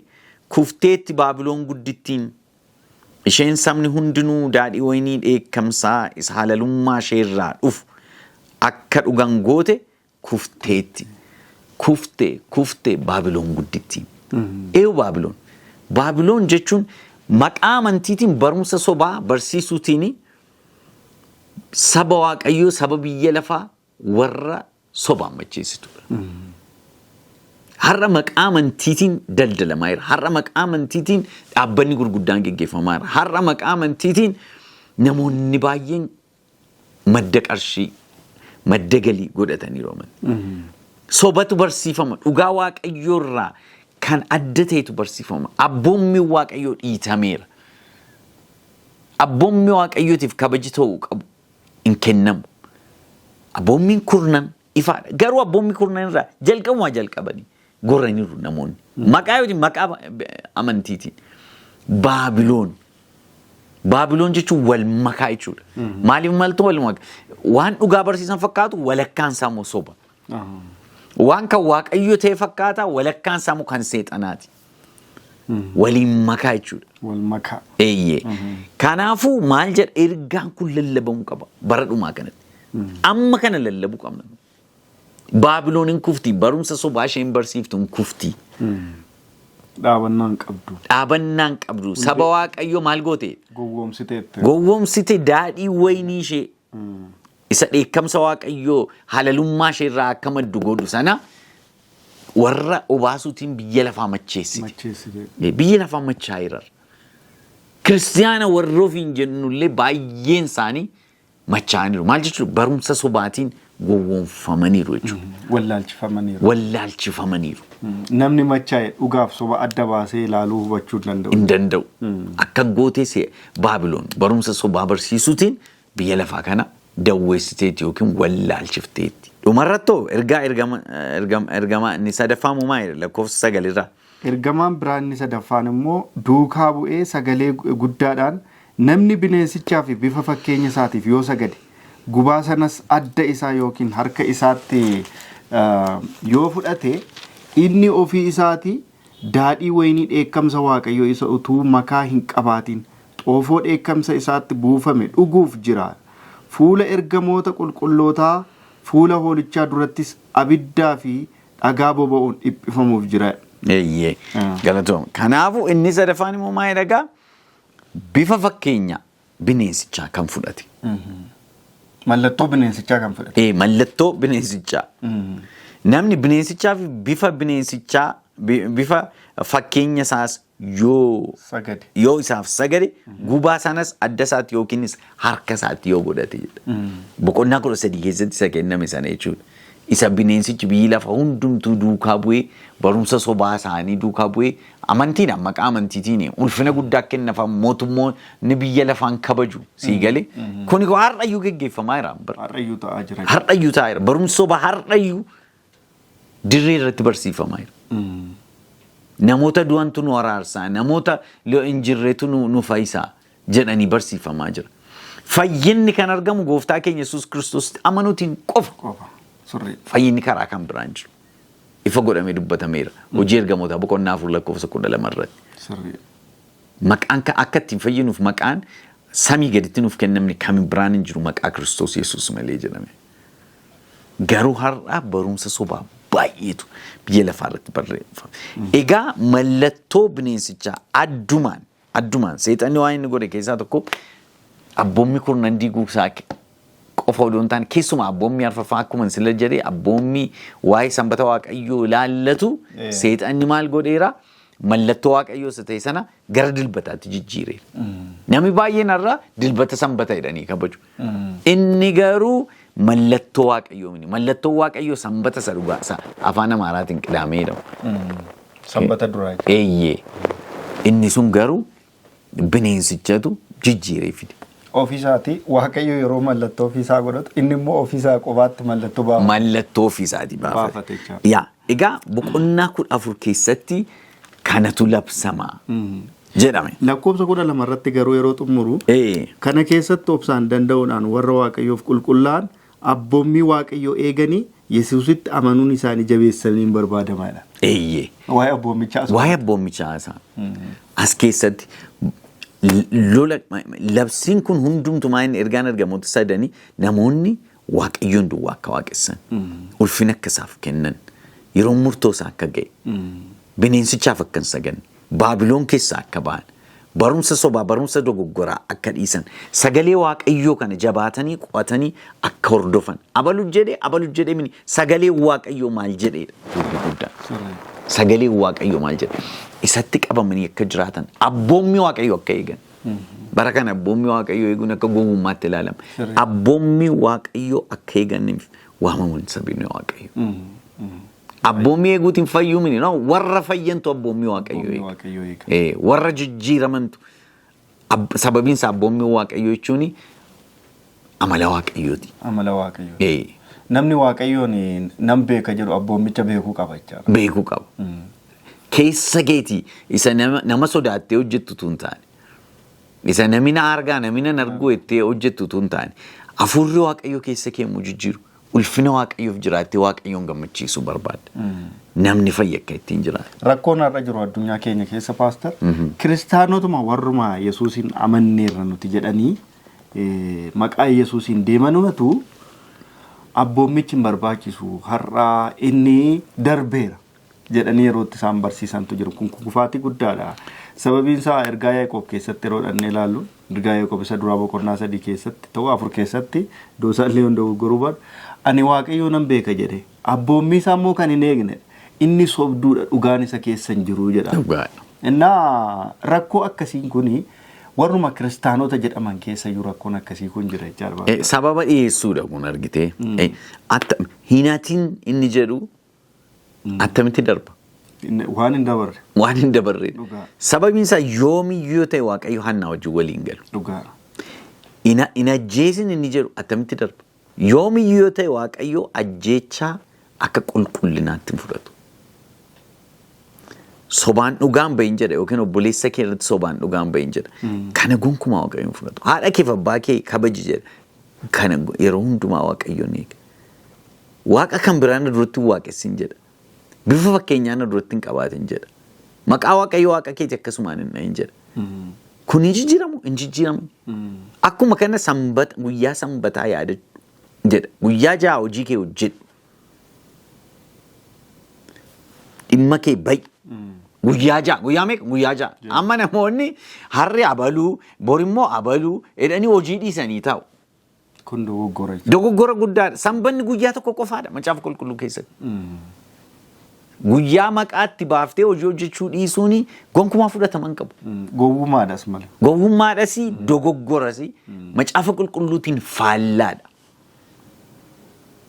kufteetti Baabiloon guddittiin isheen sabni hundinuu daadhii waynii dheekkamsaa isa halalummaa isheerraa dhufu akka dhugan goote kufteetti. Kuftee Baabiloon guddittiin. Eewu Baabiloon. Baabiloon jechuun maqaa amantiitiin barumsa sobaa barsiisuutiin saba Waaqayyoo saba biyya lafaa warra sobaan macheessitudha. Har'a maqaa amantiitiin daldalamaa jira. Har'a maqaa amantiitiin dhaabbanni gurguddaan geggeeffamaa jira. Har'a maqaa amantiitiin namoonni baay'een madda qarshii, madda galii godhatanii rooman. Sobatu barsiifama. Dhugaa Waaqayyoo irraa kan adda ta'etu barsiifama. Abboommi Waaqayyoo dhiitameera. Abboommi Waaqayyootiif kabaji ta'uu qabu hin kennamu. Abboommiin kurnan ifaadha. Garuu abboommi kurnan irraa jalqabanii gorraniiru namoonni. Maqaa amantiitiin. Baabiloon jechuun wal makaa jechuudha. Maaliif maltu wal makaa? Waan dhugaa barsiisan fakkaatu walakkaan isaa immoo soba. Waan kan Waaqayyo ta'e fakkaata walakkaan isaa immoo kan seexanaati. Waliin makaa jechuudha. Wal makaa. Kanaafuu maal jedha ergaan kun lallabamuu qaba bara dhumaa kanatti. Amma kana lallabuu qabna. Baabiloon hin kufti barumsa sobaa isheen barsiiftu hin kufti. Dhaabannaan qabdu. Saba Waaqayyoo maal goote? Gowwoomsite daadhii waynii ishee. Isa dheekkamsa Waaqayyoo halalummaa ishee irraa akka maddu godhu sana warra obaasuutiin biyya lafaa macheessite. Biyya lafaa machaa jirar. Kiristiyaana warra ofiin jennullee baay'een isaanii machaa'aniiru. Maal jechuudha? Barumsa sobaatiin gowwoomfamaniiru jechuudha. Wallaalchifamaniiru. Namni machaa'e dhugaaf soba adda baasee ilaaluu hubachuu hin danda'u. Akka gootee Baabiloon barumsa sobaa barsiisuutiin biyya lafaa kana dawweessiteetti yookiin wallaalchifteetti. Dhumarrattoo ergamaa inni sadaffaan maal lakkoofsa 9 irraa. Ergamaan biraan inni sadaffaan immoo duukaa bu'ee sagalee guddaadhaan namni bineensichaa fi bifa fakkeenya isaatiif yoo sagade gubaa sanas adda isaa yookiin harka isaatti yoo fudhate inni ofii isaati daadhii waynii dheekkamsa Waaqayyoo isa utuu makaa hin qabaatiin xoofoo dheekkamsa isaatti buufame dhuguuf jira. Fuula ergamoota qulqullootaa fuula hoolichaa durattis abiddaa fi dhagaa boba'uun dhiphifamuuf jira. Eeyyee galatoom. Kanaafuu inni sadaffaan immoo maal dhagaa bifa fakkeenya bineensichaa kan fudhate. Mallattoo bineensichaa kan fudhate. Mallattoo bineensichaa. Namni bineensichaa fi bifa bineensichaa bifa fakkeenya isaas yoo isaaf sagade gubaa sanas adda isaatti yookiinis harka isaatti yoo godhate jedha. Boqonnaa 13 keessatti isa kenname sana jechuudha. Isa bineensichi biyyi lafa hundumtuu duukaa bu'ee barumsa sobaa isaanii duukaa bu'ee amantiidhaan maqaa amantiitiin ulfina guddaa kennafa mootummoonni biyya lafaan kabaju sii galee kuni har'ayyuu geggeeffamaa jira. Har'ayyuu ta'aa jira. Har'ayyuu ta'aa jira. Barumsa sobaa har'ayyuu dirree irratti barsiifamaa jira. Namoota du'antu nu araarsaa, namoota hin jirreetu nu fayyisaa jedhanii barsiifamaa jira. Fayyinni kan argamu gooftaa keenya Yesuus Kiristoos amanuutiin qofa. Fayyinni karaa kan biraan jiru. Ifa godhamee dubbatameera. Hojii ergamoota boqonnaa 4:12 irratti. Maqaan akka ittiin fayyinuuf maqaan samii gaditti nuuf kennamne kan biraan hin jiru maqaa Kiristoos Yesuus malee jedhame. Garuu har'aa barumsa sobaa baay'eetu biyya lafaa irratti barreeffama. Egaa mallattoo bineensichaa addumaan seexanni waan inni godhe keessaa tokko abboommi kurnan diiguu isaa qofa odoo hin taane keessumaa abboommi arfaffaa akkuma sila jedhee abboommi waa'ee sanbata waaqayyoo ilaallatu seexanni maal godheera mallattoo waaqayyoo isa ta'e sana gara dilbataatti jijjiireera. Namni baay'een har'a dilbata sanbata jedhanii kabaju. Inni garuu mallattoo waaqayyoo miti. Mallattoo waaqayyoo sanbata isa dhugaa isa afaan Amaaraatiin qidaamee jedhamu. Sanbata duraa. Eeyyee. Inni sun garuu bineensichatu jijjiiree fide. Ofiisaati waaqayyo yeroo mallattoo ofiisaa godhatu inni immoo ofiisaa qofaatti mallattoo baafata. Mallattoo ofiisaati baafate. Yaa egaa boqonnaa 14 keessatti kanatu labsamaa jedhame. Lakkoofsa 12 irratti garuu yeroo xumuru kana keessatti obsaan danda'uudhaan warra waaqayyoof qulqullaa'an abboommii waaqayyoo eeganii Yesuusitti amanuun isaanii jabeessanii barbaadamaadha. Eeyyee. Waa'ee abboommichaa. Waa'ee abboommichaa as keessatti labsiin kun hundumtumaa inni ergaan argamoota sadanii namoonni waaqayyoon duwwaa akka waaqessan ulfina akka isaaf kennan yeroo murtoo isaa akka ga'e bineensichaaf akka hin saganne baabiloon keessaa akka ba'an barumsa sobaa barumsa dogoggoraa akka dhiisan sagalee waaqayyoo kana jabaatanii qo'atanii akka hordofan abalu jedhee mini sagalee waaqayyoo maal jedheedha guddaa sagalee waaqayyoo maal jedhe isatti qabamanii akka jiraatan abboommii waaqayyoo akka eegan bara kana abboommii waaqayyoo eeguun akka gowwummaatti ilaalama abboommii waaqayyoo akka eeganiif waamamuun sabni waaqayyoo abboommii eeguutiin fayyuu mini warra fayyantu abboommii waaqayyoo eega warra jijjiiramantu sababiin isaa abboommii waaqayyoo jechuun amala waaqayyooti. Amala waaqayyoo. Namni waaqayyoon nam beeka jedhu abboommicha beekuu qaba jechaadha. Beekuu qaba. Keessa keetii isa nama sodaattee hojjettutu hin taane. Isa namni na argaa namni na argu ittee hojjettutu hin taane. Hafuurri waaqayyoo keessa keemu jijjiiru. Ulfina waaqayyoof jiraattee waaqayyoon gammachiisuu barbaadda. Namni fayya akka ittiin jiraatu. Rakkoon har'a jiru addunyaa keenya keessa paastar kiristaanotuma warruma Yesuusin amanneerra nuti jedhanii maqaa Yesuusin deemanumatu abboommichi hin barbaachisu har'a inni darbeera jedhanii yerootti isaan barsiisantu jiru kun kufaatii guddaadha. Sababiin isaa ergaa Yaaqoob keessatti yeroo dhannee ilaallu ergaa Yaaqoob isa duraa boqonnaa 3 keessatti ta'uu 4 keessatti doosaallee hunda gurguruu baadhu ani waaqayyoo nan beeka jedhe abboommii isaa immoo kan hin eegne inni sobduudha dhugaan isa keessa hin jiru jedha. Innaa rakkoo akkasiin kuni warruma kiristaanota jedhaman keessa iyyuu rakkoon akkasii kun jira jechaadha. Sababa dhiyeessuudha kun argitee. Hinaatiin inni jedhu attamitti darba. Waan hin dabarre. Waan hin dabarre. Sababiin isaa yoomiyyuu ta'e waaqayyo hannaa wajjin waliin galu. Dhugaa. Ina ajjeesin inni jedhu attamitti darba. Yoomiyyuu ta'e waaqayyo ajjeechaa akka qulqullinaatti hin fudhatu. Sobaan dhugaan bahin jedha yookiin obboleessa kee irratti sobaan dhugaan bahin jedha. Kana gonkumaa waaqayyoon fudhatu. Haadha kee fi abbaa kee kabaji jedha. Kana yeroo hundumaa waaqayyoon eega. Waaqa kan biraan duratti waaqessin jedha. Bifa fakkeenyaan duratti hin qabaatin jedha. Maqaa waaqayyo waaqa keeti akkasumaan hin dhahin jedha. Kun hin jijjiiramu hin jijjiiramu. Akkuma kana guyyaa sanbataa yaadachuu jedha. Guyyaa ja'a hojii kee hojjedhu. Dhimma kee ba'i. Guyyaa ja'a. Guyyaa meeqa? Guyyaa ja'a. Amma namoonni harri abaluu, borimmoo abaluu jedhanii hojii dhiisanii taa'u. Kun dogoggora. Dogoggora guddaadha. Sanbanni guyyaa tokko qofaadha macaafa qulqulluu keessatti. Guyyaa maqaatti baaftee hojii hojjechuu dhiisuun gonkumaa fudhataman qabu. Gowwummaadhas malee. Gowwummaadhas dogoggoras macaafa qulqulluutiin faallaadha.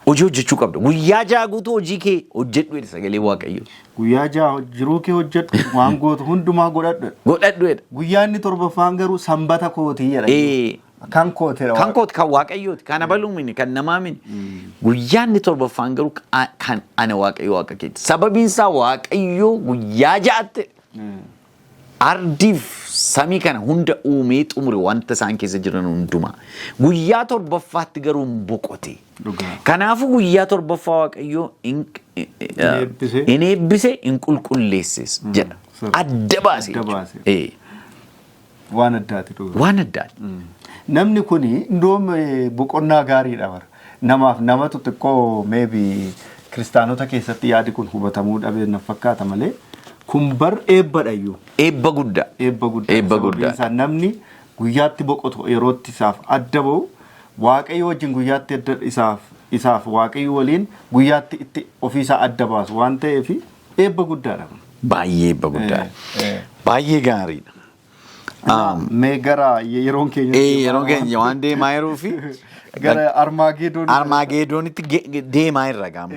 Hojii hojjechuu qabda. Guyyaa ja'a guutuu hojii kee hojjedhu sagalee Waaqayyoo. Guyyaa ja'a jiruu kee hojjedhu waan gootu hundumaa godhadhu. Godhadhu. Guyyaa inni torbaffaan garuu sanbata kootii jedha. Kan koote kan kooti kan Waaqayyooti kan abaluu mini kan namaa mini guyyaan inni torbaffaan garuu kan ana Waaqayyo Waaqa keeti sababiin isaa Waaqayyo guyyaa ja'atte ardiif samii kana hunda uumee xumure wanta isaan keessa jiran hundumaa guyyaa torbaffaatti garuu boqote kanaafuu guyyaa torbaffaa Waaqayyo in eebbise in qulqulleesses jedha adda baase waan addaati dhugaa waan addaati. Namni kuni ndoom boqonnaa gaariidha bara. Namatu xiqqoo maybe kiristaanota keessatti yaadi kun hubatamuu dhabee na fakkaata malee kun bar eebbadhayyuu. Eebba guddaa. Eebba guddaa. Eebba guddaa. Namni guyyaatti boqotu yerootti isaaf adda ba'u Waaqayyo wajjin guyyaatti adda isaaf Waaqayyo waliin guyyaatti itti ofiisaa adda baasu waan ta'eef eebba guddaadha. Baay'ee eebba guddaadha. Baay'ee gaariidha. Mee gara yeroon keenya waan deemaa jiruu fi gara Armaageedoonitti deemaa irra gaamu.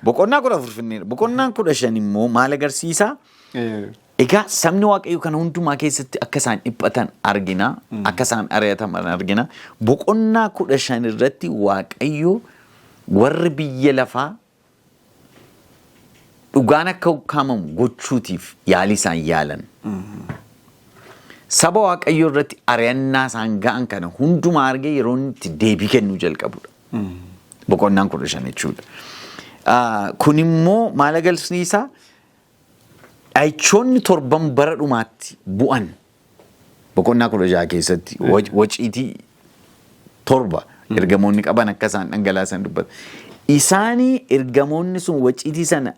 Boqonnaa 14 finneera. Boqonnaan 15 immoo maal agarsiisa? Egaa sabni Waaqayyo kana hundumaa keessatti akka isaan dhiphatan argina. Akka isaan ari'ataman argina. Boqonnaa 15 irratti Waaqayyo warri biyya lafaa dhugaan akka ukkaamamu gochuutiif yaalii isaan yaalan. Saba Waaqayyo irratti ari'annaa isaan ga'an kana hundumaa argee yeroo itti deebii kennuu jalqabudha. Boqonnaan 15 jechuudha. Kun immoo maal agarsiisa? Dha'ichoonni torban bara dhumaatti bu'an boqonnaa 16 keessatti waciitii torba ergamoonni qaban akka isaan dhangalaasan dubbata. Isaanii ergamoonni sun waciitii sana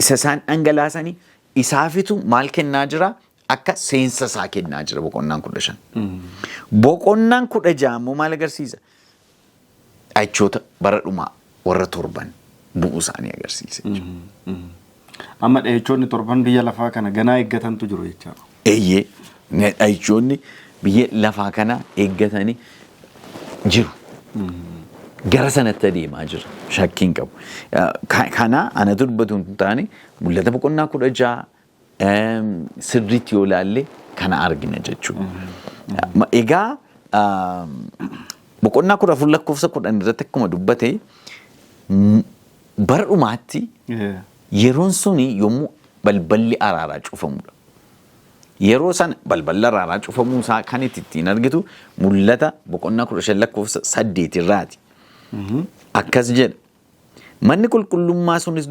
isa isaan dhangalaasanii isaafitu maal kennaa jira? Akka seensa isaa kennaa jira boqonnaan 15. Boqonnaan 16 immoo maal agarsiisa? Dha'ichoota bara dhumaa warra torban bu'uu isaanii agarsiisa jechuudha. Amma dha'ichoonni torban biyya lafaa kana ganaa eeggatantu jiru jechaadha. Eeyyee dha'ichoonni biyya lafaa kana eeggatanii jiru. Gara sanatti adeemaa jira. Shakkiin qabu. Kana anatu dubbatu hin taane mul'ata boqonnaa 16 sirriitti yoo ilaalle kana argina jechuudha. Egaa boqonnaa 14 lakkoofsa 10 irratti akkuma dubbate bara dhumaatti yeroon suni yommuu balballi araaraa cufamudha. Yeroo sana balballi araaraa cufamuu isaa kan ittiin argitu mul'ata boqonnaa 15 lakkoofsa 8 irraati. Akkas jedha. Manni qulqullummaa sunis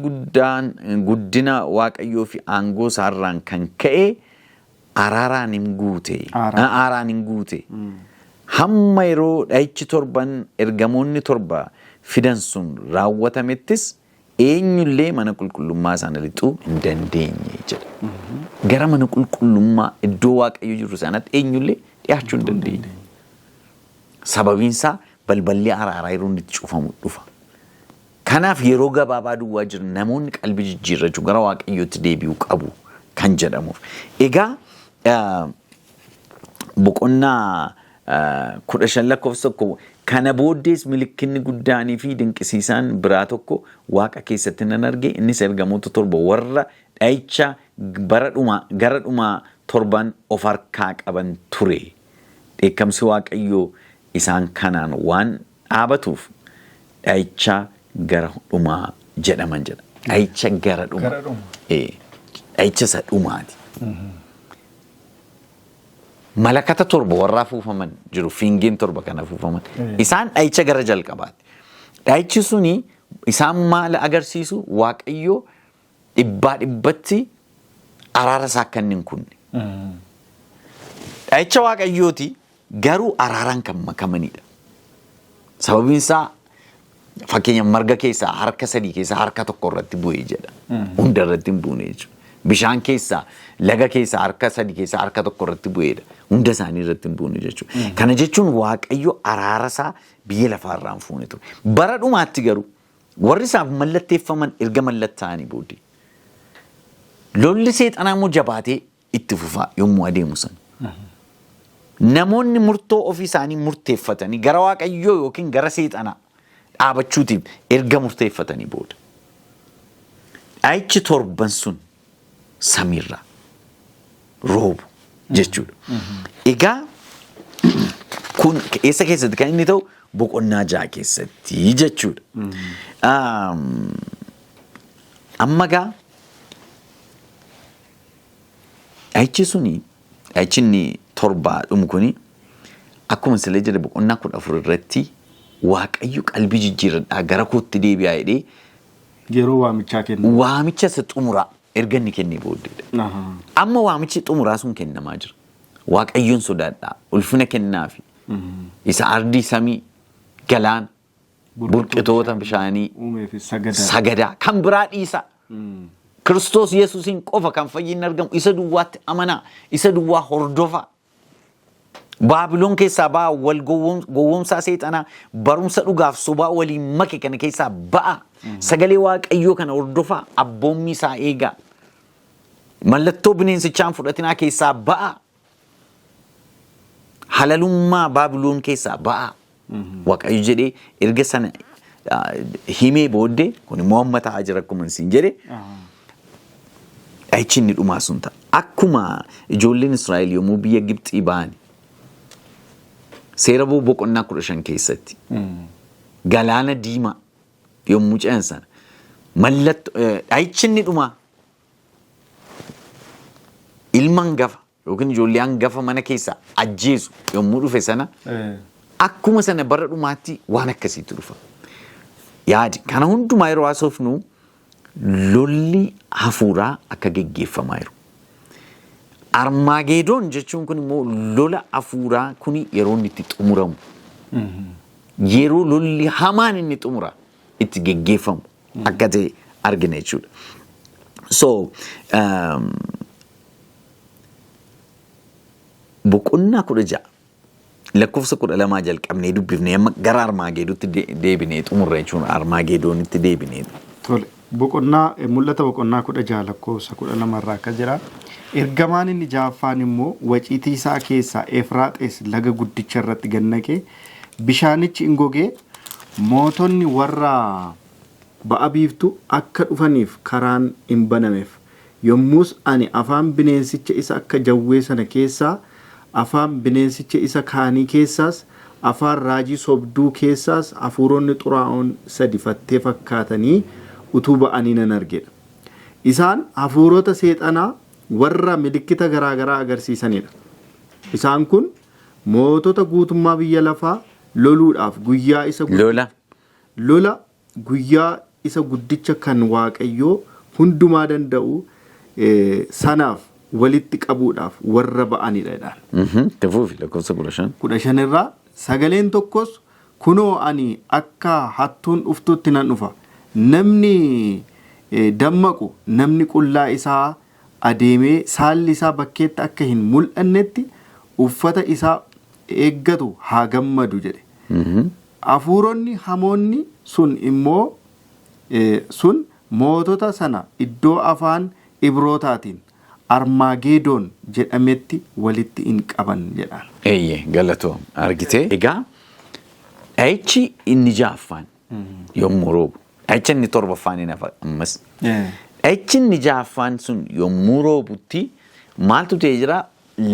guddina Waaqayyoo fi aangoo isaarraan kan ka'e aaraan hin guute. Hamma yeroo dha'ichi torban ergamoonni torba fidan sun raawwatamettis eenyullee mana qulqullummaa sana lixuu hin dandeenye jedha. Gara mana qulqullummaa iddoo Waaqayyo jiru sanatti eenyullee dhiyaachuu hin dandeenye. Sababiin isaa balballi araaraa yeroo inni itti cufamu dhufa. Kanaaf yeroo gabaabaa duwwaa jiru namoonni qalbii jijjiirrachuu gara Waaqayyootti deebi'uu qabu kan jedhamuuf. Egaa boqonnaa 15 lakkoofsa tokko kana booddees milikinni guddaanii fi dinqisiisaan biraa tokko Waaqa keessatti nan arge. Innis ergamoota torba warra dha'icha gara dhumaa torban of harkaa qaban ture. Dheekkamsi Waaqayyoo isaan kanaan waan dhaabatuuf dha'icha gara dhumaa jedhaman jedha. Dha'icha gara dhumaa. Dha'icha isa dhumaati. Malakata torba warra afuufaman jiru. Fiingeen torba kan afuufaman. Isaan dha'icha gara jalqabaati. Dha'ichi suni isaan maal agarsiisu? Waaqayyoo dhibbatti araara isaa akka inni hin kunne. Dha'icha Waaqayyooti garuu araaraan kan makamanidha. Sababiin isaa fakkeenya marga keessaa harka sadii keessaa harka tokko irratti bu'ee jedha. Hunda irratti hin buune jechuudha. Bishaan keessaa laga keessaa harka sadii keessaa harka tokko irratti bu'eedha. Hunda isaanii irratti hin buune jechuudha. Kana jechuun Waaqayyo araara isaa biyya lafaarraa hin fuune ture. Bara dhumaatti garuu warri isaaf mallatteeffaman erga mallattaa'anii booddee lolli seexanaa immoo jabaatee itti fufaa yommuu adeemu sana. Namoonni murtoo ofii isaanii murteeffatanii gara Waaqayyoo yookiin gara seexanaa dhaabachuutiif erga murteeffatanii booda. Dha'ichi torban sun samiirraa roobu jechuudha. Egaa kun eessa keessatti kan inni ta'u boqonnaa 6 keessatti jechuudha. Amma gaa dha'ichi suni dha'ichi inni torbaa dhumu kuni akkuma silee jedhe boqonnaa 14 irratti Waaqayyo qalbii jijjiiradhaa gara kootti deebi'aa jedhee yeroo waamichaa kenna. Waamicha isa xumuraa erga inni kennee booddeedha. Amma waamichi xumuraa sun kennamaa jira. Waaqayyoon sodaadhaa ulfina kennaafi isa ardii samii galaan burqitoota bishaanii sagadaa kan biraa dhiisa. Kiristoos Yesuusiin qofa kan fayyinni argamu isa duwwaatti amanaa isa duwwaa hordofaa. Baabiloon keessaa ba'a wal gowwoomsaa seexanaa barumsa dhugaaf sobaa waliin make kana keessaa ba'a. Sagalee Waaqayyoo kana hordofaa abboommii isaa eegaa. Mallattoo bineensichaan fudhatinaa keessaa ba'a. Halalummaa Baabiloon keessaa ba'a. Waaqayyo jedhee erga sana himee booddee kun immoo amma ta'aa jira akkuma isin jedhe. Dha'ichi inni dhumaa sun ta'a. Akkuma ijoolleen Israa'el yommuu biyya Gibxii ba'an seera boqonnaa 15 keessatti galaana diimaa yommuu ce'an sana mallattoo dha'ichi inni dhumaa ilma hangafa yookiin ijoollee hangafa mana keessaa ajjeesu yommuu dhufe sana akkuma sana bara dhumaatti waan akkasiitu dhufa. Yaadi kana hundumaa yeroo haasofnu lolli hafuuraa akka geggeeffamaa jiru. Armaagedoon jechuun kun immoo lola hafuuraa kun yeroo inni itti xumuramu. Yeroo lolli hamaan inni xumura itti geggeeffamu akka ta'e argina jechuudha. So boqonnaa 16 lakkoofsa 12 jalqabnee dubbifnee amma gara Armaagedoonitti deebinee xumurra jechuudha. Armaagedoonitti deebinee. Tole boqonnaa mul'ata boqonnaa 16 lakkoofsa 12 irraa akka jira. Ergamaan inni jaaffaan immoo waciitii isaa keessaa Efraaxis laga guddicha irratti gannaqee bishaanichi ingogee mootonni warra ba'a biiftuu akka dhufaniif karaan hin banameef yommus ani afaan bineensicha isa akka jawwee sana keessaa afaan bineensicha isa kaanii keessaas afaan raajii sobduu keessaas hafuuronni xuraa'oon sadi fattee fakkaatanii utuu ba'anii nan argedha. Isaan hafuurota seexanaa warra milikkita garaagaraa agarsiisanidha. Isaan kun mootota guutummaa biyya lafaa loluudhaaf guyyaa isa lola guyyaa isa guddicha kan Waaqayyoo hundumaa danda'u sanaaf walitti qabuudhaaf warra ba'anidha. Tafuufi lakkoofsa 15 irraa sagaleen tokkos kunoo ani akka hattuun dhuftutti nan dhufa. Namni dammaqu namni qullaa isaa adeemee saalli isaa bakkeetti akka hin mul'annetti uffata isaa eeggatu haa gammadu jedhe. Hafuuronni hamoonni sun immoo sun mootota sana iddoo afaan Ibrootaatiin Armaagedoon jedhametti walitti hin qaban jedhaan. Eeyyee galatoo argitee. Egaa dha'ichi inni jaaffaan yommuu roobu dha'ichi inni torbaffaan hin hafa ammas. Dha'ichi inni jaaffaan sun yommuu roobutti maaltu ta'ee jira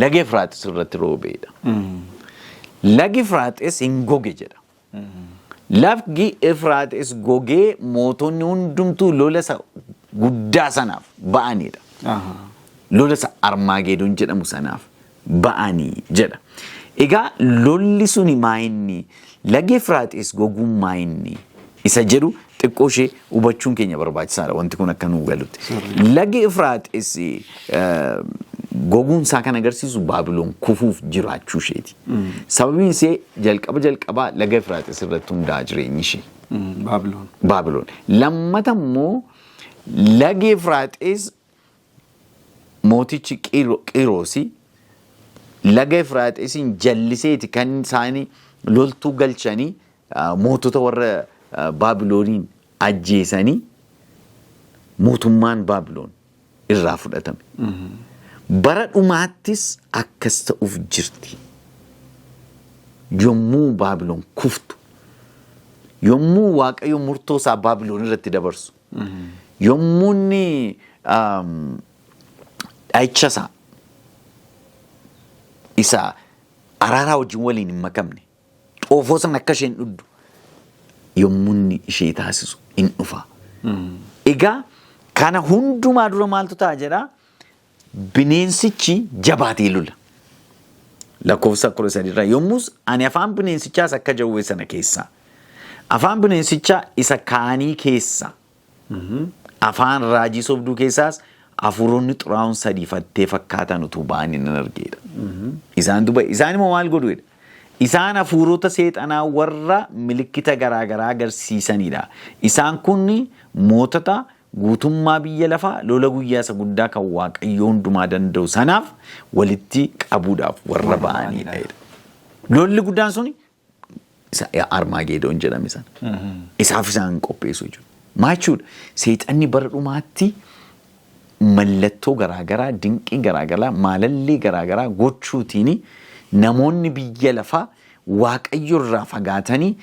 laga Efraaxis irratti roobeedha. Lagi Efraaxis hin goge jedha. Lagi Efraaxis gogee mootonni hundumtuu lola isa guddaa sanaaf ba'anidha. Lola isa Armaagedoon jedhamu sanaaf ba'anii jedha. Egaa lolli suni maa inni lagi Efraaxis goguun maa inni isa jedhu xiqqoo ishee hubachuun keenya barbaachisaadha wanti kun akka nuu galutti. Lagi Efraaxis goguun isaa kan agarsiisu Baabiloon kufuuf jiraachuu isheeti. Sababiin ishee jalqaba laga Efraaxis irratti hundaa'aa jireenyi ishee. Baabiloon. Lammata immoo lagi Efraaxis mootichi Qiroosii laga Efraaxisin jalliseeti kan isaanii loltuu galchanii mootota warra Baabilooniin ajjeesanii mootummaan Baabiloon irraa fudhatame. Bara dhumaattis akkas ta'uuf jirti. Yommuu Baabiloon kuftu, yommuu Waaqayyo murtoo isaa Baabiloon irratti dabarsu, yommuu inni dha'icha isaa araaraa wajjin waliin hin makamne, xoofoo sana akka isheen dhuddu, yommuu inni ishee taasisu in dhufa. Egaa kana hundumaa dura maaltu ta'a jedhaa? Bineensichi jabaatee lula. Lakkoofsa 13 irraa yommus ani afaan bineensichaas akka jawwee sana keessaa, afaan bineensichaa isa kaanii keessaa, afaan raajii sobduu keessaas hafuuronni xuraa'oon sadii fattee fakkaatan utuu ba'anii nan argeedha. Isaan immoo maal godhuudha? Isaan hafuurota seexanaa warra milikkita garaagaraa agarsiisanidha. Isaan kun mootota guutummaa biyya lafaa lola guyyaa isa guddaa kan Waaqayyo hundumaa danda'u sanaaf walitti qabuudhaaf warra ba'anidha. Lolli guddaan suni Armaagedoon jedhame sana. Isaaf isaan qopheessu jechuudha. Maal jechuudha? Seexanni bara dhumaatti mallattoo garaagaraa, dinqii garaagaraa, maalallee garaagaraa gochuutiin namoonni biyya lafaa Waaqayyo irraa fagaatanii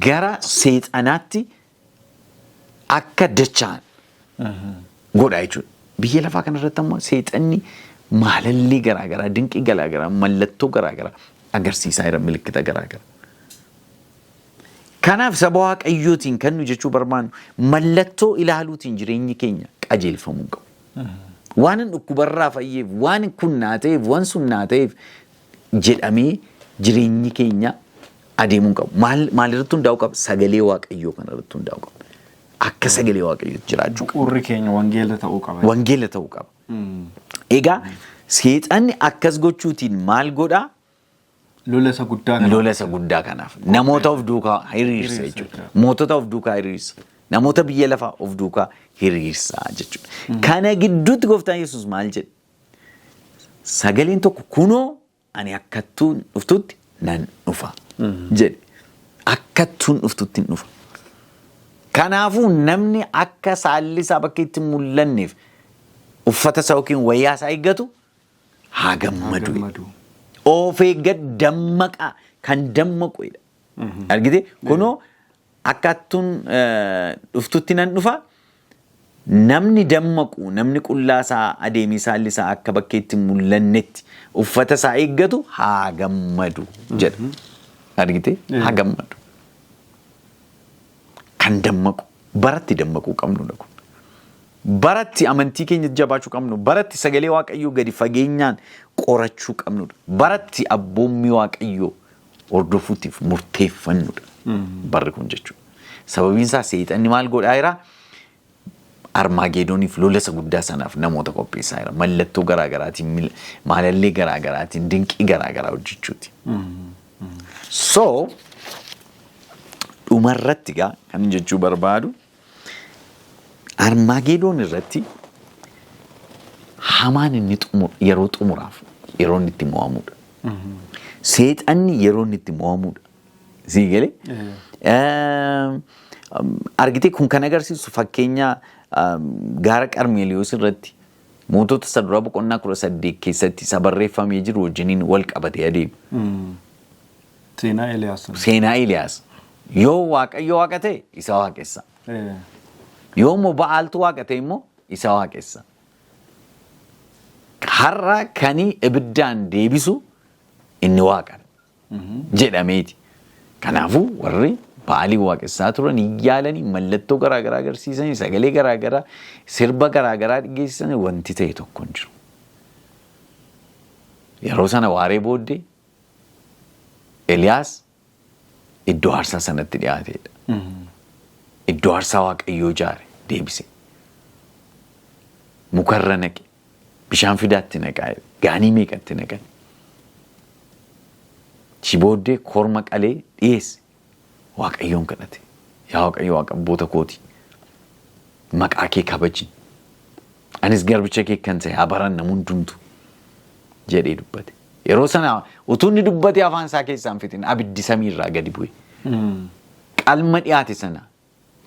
gara seexanaatti akka dacha'an godha jechuudha. Biyya lafaa kanarratti ammoo seexanni maalallee garaagaraa, dinqii garaagaraa, mallattoo garaagaraa agarsiisaa jira, milikkita garaagaraa. Kanaaf saba Waaqayyootiin kan nu jechuu barbaannu mallattoo ilaaluutiin jireenyi keenya qajeelfamuu qabu. Waan dhukkubarraa fayyeef, waan kun naa ta'eef, waan sun naa ta'eef jedhamee jireenyi keenya adeemuu qabu. Maalirratti hundaa'uu qaba? Sagalee Waaqayyoo kanarratti hundaa'uu qaba. Akka sagalee Waaqayyootti jiraachuu qaba. Urri keenya wangeela ta'uu qaba. Wangeela ta'uu qaba. Egaa seexanni akkas gochuutiin maal godhaa? Lola isa guddaa kanaaf. Namoota of duukaa hiriirsa jechuudha. Mootota of duukaa hiriirsa. Namoota biyya lafaa of duukaa hiriirsa jechuudha. Kana gidduutti gooftaan Yesuus maal jedhe? Sagaleen tokko kunoo ani akkattuun dhuftutti nan dhufa jedhe. Akkattuun dhuftutti hin dhufa. Kanaafuu namni akka saalli isaa bakka itti mul'anneef uffata isaa yookiin wayyaa isaa eeggatu haa gammadu. Of eeggadhu, dammaqa, kan dammaquudha. Argite kunoo akkattuun dhuftutti nan dhufa. Namni dammaqu, namni qullaa isaa adeemee saalli isaa akka bakka itti mul'annetti uffata isaa eeggatu haa gammadu jedha. Argite haa gammadu. Kan dammaqu baratti dammaquu qabnudha kun. Baratti amantii keenya jabaachuu qabnu, baratti sagalee Waaqayyoo gadi fageenyaan qorachuu qabnudha. Baratti abboommii Waaqayyoo hordofuutiif murteeffannudha. Barri kun jechuudha. Sababiin isaa seexanni maal godhaa jira? Armaagedooniif lola isa guddaa sanaaf namoota qopheessaa jira. Mallattoo garaagaraatiin, maalallee garaagaraatiin, dinqii garaagaraa hojjechuuti. So dhumarratti gaa kan jechuu barbaadu Armaagedoon irratti hamaan inni yeroo xumuraaf yeroo inni itti mo'amudha. Seexanni yeroo inni itti mo'amudha. Sii galee? Argitee kun kan agarsiisu fakkeenya gaara Qarmeeliyoos irratti mootota isa duraa boqonnaa 18 keessatti isa barreeffamee jiru wajjiniin wal qabatee adeemu. Seenaa Eeliyaas. Yoo Waaqayyo Waaqa ta'e isa waaqessa. Yoo immoo Ba'aaltu Waaqa ta'e immoo isa waaqessa. Har'a kani ibiddaan deebisu inni Waaqadha jedhameeti. Kanaafuu warri Ba'aalii waaqessaa turan yaalanii mallattoo garaagaraa agarsiisanii sagalee garaagaraa sirba garaagaraa dhigeessisanii wanti ta'e tokko hin jiru. Yeroo sana waaree booddee Eeliyaas iddoo aarsaa sanatti dhiyaateedha. iddoo aarsaa waaqayyoo ijaare deebise. Mukarra naqe, bishaan fidaatti naqaa, gaanii meeqatti naqan. Booddee korma qalee dhiyeesse. Waaqayyoon kadhate. Yaa Waaqayyo Waaqa abboota kooti. Maqaa kee kabaji. Anis garbicha kee kan ta'e habaran namuun hundumtu jedhee dubbate. Yeroo sana utuu inni dubbate afaan isaa keessaan fitin abiddi samiirraa gadi bu'e. Qalma dhiyaate sana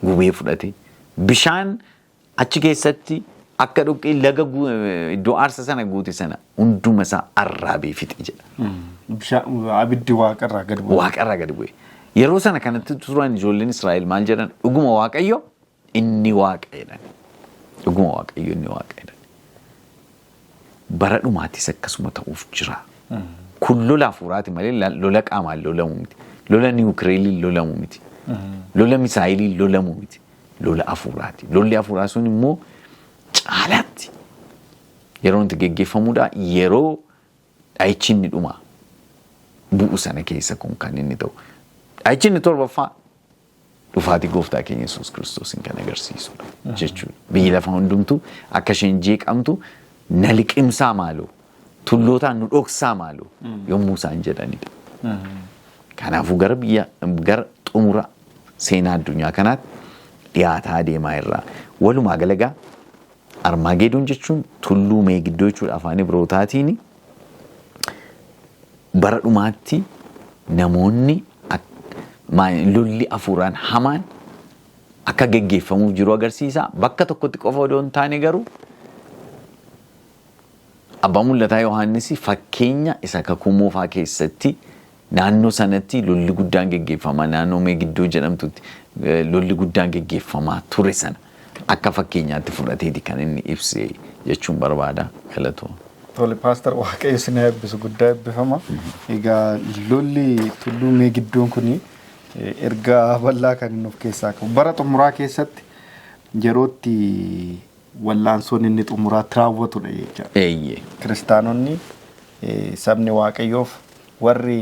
gubee fudhate. Bishaan achi keessatti akka dhuqqee laga iddoo aarsa sana guute sana hunduma isaa arraabee fixe jedha. Abiddi waaqarraa gadi bu'e. Waaqarraa gadi bu'e. Yeroo sana kanatti turan ijoolleen Israa'el maal jedhan? Dhuguma Waaqayyo inni Waaqa jedhan. Dhuguma Waaqayyo inni Waaqa jedhan. Bara dhumaattis akkasuma ta'uuf jira. Kun lola hafuuraati malee lola qaamaan lolamu miti. Lola niwukileerii lolamu miti. Lola misaayilii lolamu miti. Lola hafuuraati. Lolli hafuuraa sun immoo caalaatti yeroo itti geggeeffamuudha. Yeroo dha'ichi inni dhuma bu'u sana keessa kun kan inni ta'u. Dha'ichi inni torbaffaa dhufaatii gooftaa keenya Yesuus Kiristoosiin kan agarsiisudha jechuudha. Biyyi lafa hundumtuu akka isheen jeeqamtu na liqimsaa maaloo tullootaan nu dhoksaa maaloo yommuu isaan jedhanidha. Kanaafuu gara xumura seenaa addunyaa kanaatti dhiyaataa deemaa irraa walumaa galagaa Armaagedoon jechuun tulluu meegiddoo jechuudha afaan Ibrootaatiin bara dhumaatti namoonni lolli hafuuraan hamaan akka geggeeffamuuf jiru agarsiisa. Bakka tokkotti qofa odoo hin taane garuu Abbaa Mul'ataa Yohaannis fakkeenya isa kakuu moofaa keessatti naannoo sanatti lolli guddaan geggeeffama. Naannoo meegiddoo jedhamtutti lolli guddaan geggeeffamaa ture sana akka fakkeenyaatti fudhateeti kan inni ibse jechuun barbaada. Galatoon. Tole Paaster Waaqayyo isin eebbisu guddaa eebbifama. Egaa lolli tulluu meegiddoon kuni erga bal'aa kan inni of keessaa qabu. Bara xumuraa keessatti yerootti wallaansoon inni xumuraatti raawwatudha jechuudha. Kiristaanonni sabni Waaqayyoof warri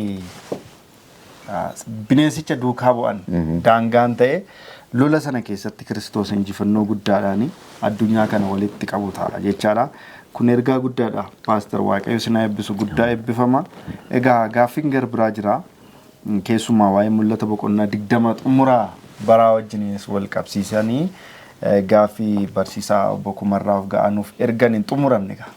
bineensicha duukaa bu'an daangaan ta'e lola sana keessatti Kiristoos injifannoo guddaadhaan addunyaa kana walitti qabu ta'a jechaadha. Kun ergaa guddaadha. Paaster Waaqayyo isin eebbisu guddaa eebbifama. Egaa gaaffiin gar biraa jira. Keessumaa waa'ee mul'ata boqonnaa 20 xumuraa baraa wajjiniis wal qabsiisanii gaaffii barsiisaa Obbo Kumarraaf ga'anuuf ergan hin xumuramne gaa.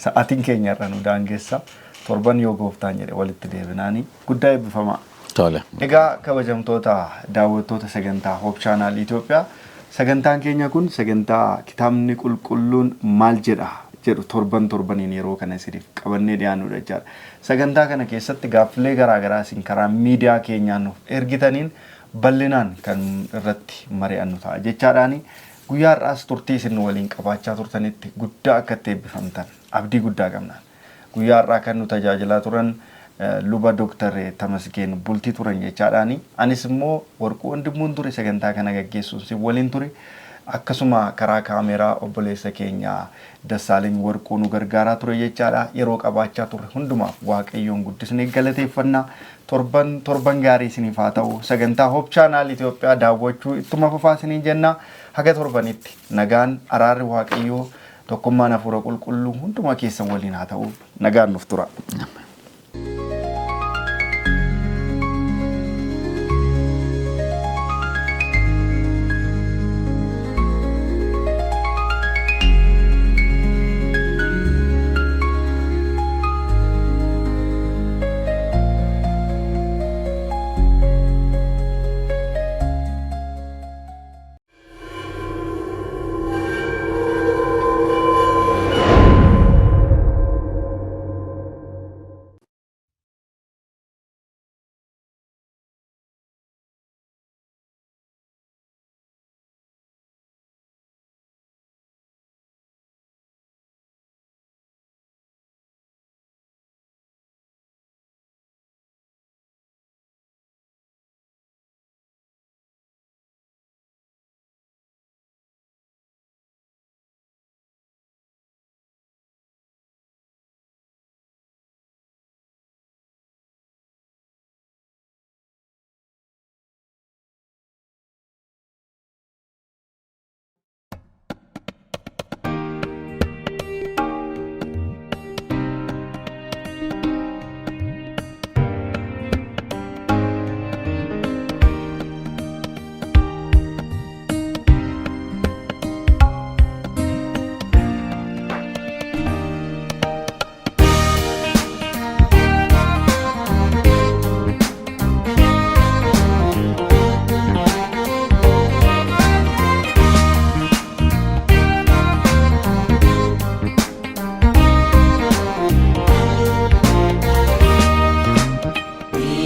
Sa'aatiin keenya irra nu daangeessa. Torban yoo gooftaan jedhe walitti deebinaanii guddaa eebbifama. Tole. Egaa kabajamtoota daawwattoota sagantaa Hoop Chaanaal Itoophiyaa sagantaan keenya kun sagantaa kitaabni qulqulluun maal jedha jedhu torbaniin yeroo kana isiniif qabannee dhiyaannudha jechaadha. Sagantaa kana keessatti gaaffilee garaagaraa isin karaa miidiyaa keenyaan nuuf ergitaniin bal'inaan kan irratti mari'annu ta'a jechaadhaani. Guyyaa har'aas turtii isin waliin qabaachaa turtanitti guddaa akka itti eebbifamtan abdii guddaa qabna. Guyyaa har'aa kan nu tajaajilaa turan Luba Dr. Tamasgeen Bultii turan jechaadhaani. Anis immoo Warquu Wandimmuun ture sagantaa kana gaggeessuun si waliin ture. Akkasuma karaa kaameeraa obboleessa keenya Dassaaleny Warquu nu gargaaraa ture jechaadha. Yeroo qabaachaa ture hundumaaf Waaqayyoon guddisnee galateeffannaa. Torban gaarii isiniif haa ta'u. Sagantaa Hoop Chaanaal Itoophiyaa daawwachuu ittuma fufaa isiniin jenna. Haga torbanitti nagaan araarri Waaqayyoo tokkummaan hafuura qulqulluu hunduma keessan waliin haa ta'u. Nagaan nuuf tura.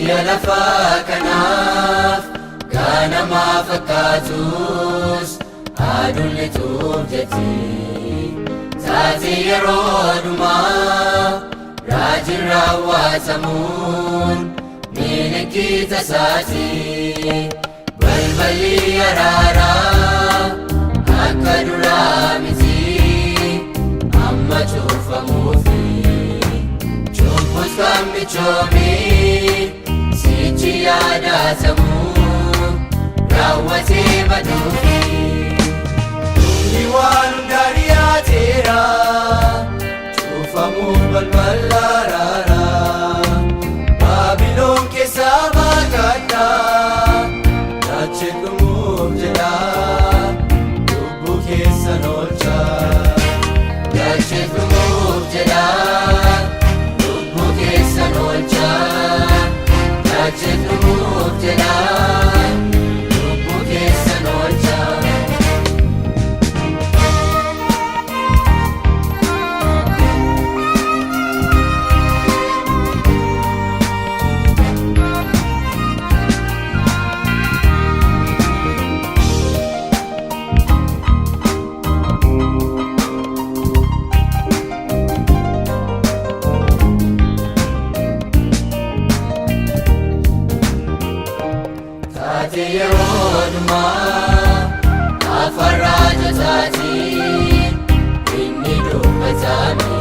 biyya lafaa kanaaf ganamaa fakkaatus aduun lixuuf jetti taatee yeroo dhumaa raajiin raawwatamuun milikkita isaati balballi araaraa akka duraa miti amma cufamuufi cubbus kan michoomii sichi yaadatamu raawwatee baduufi dhumni waan hundaa dhiyaateera cufamuun balbala araaraa Baabiloon keessaa baakadhaa dachee dhumuuf jedha lubbuu keessan oolchaa dachee dhumuuf jedha lubbuu keessan oolchaa dachee dhumuuf jedha lubbuu keessan oolchaa. Yeroo dhumaa afaan raajotaatiin inni dubbatame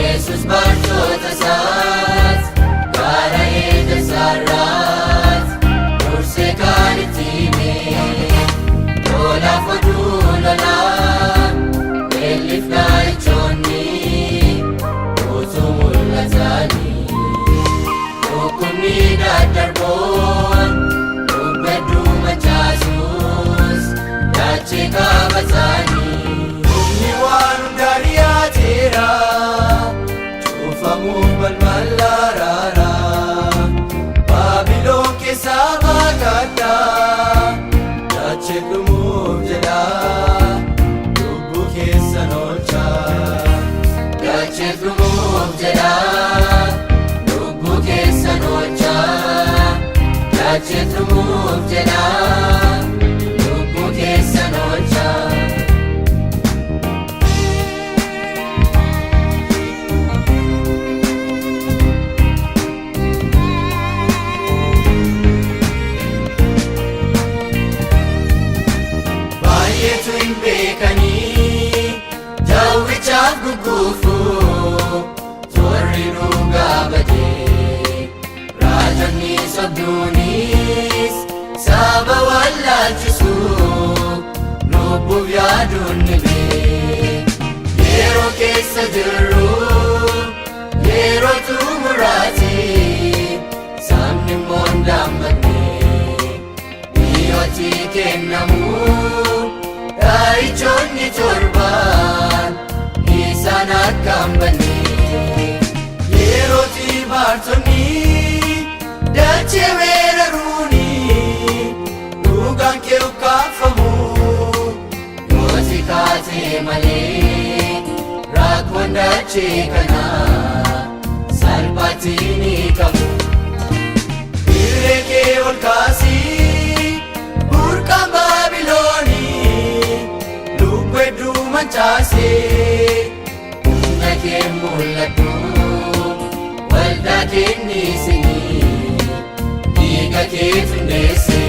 Yesus bartoota isaas gaara eeggasaarraas dursee kan itti hime lolaaf oduu lolaa beelliif naayichoonni utuu mul'atanii dhukkubni daddarboon Jaasus dachee qabatanii dhumni waan hundaa dhiyaateera cufamuun balbala araaraa Baabiloon keessaa baakadhaa dachee dhumuuf jedha lubbuu keessan oolchaa dachee dhumuuf jedha lubbuu keessan oolchaa dachee dhumuuf jedha lubbuu keessan oolchaa. Baay'eetu hin beekanii jawwichaaf gugguufuu torri dhugaa badee raajonni sobduunis saba wallaalchisuu lubbuuf yaaduun ni bee yeroo keessa jirru yeroo xumuraati sabni immoo hin dammaqne dhiyooti kennamu raayichoonni torbaan isaan akka hin banne yerooti baartonni dachee weeraruuni dhugaan kee ukkaanfamu yooti kaatee malee rakkoon dachee kanaa salphaatti ni qabu irree kee ol kaasii burqaan Baabiloonii lubbuu hedduu mancaasee humna kee mul'adhu waldaa kennisinii dhiiga kee tundeessee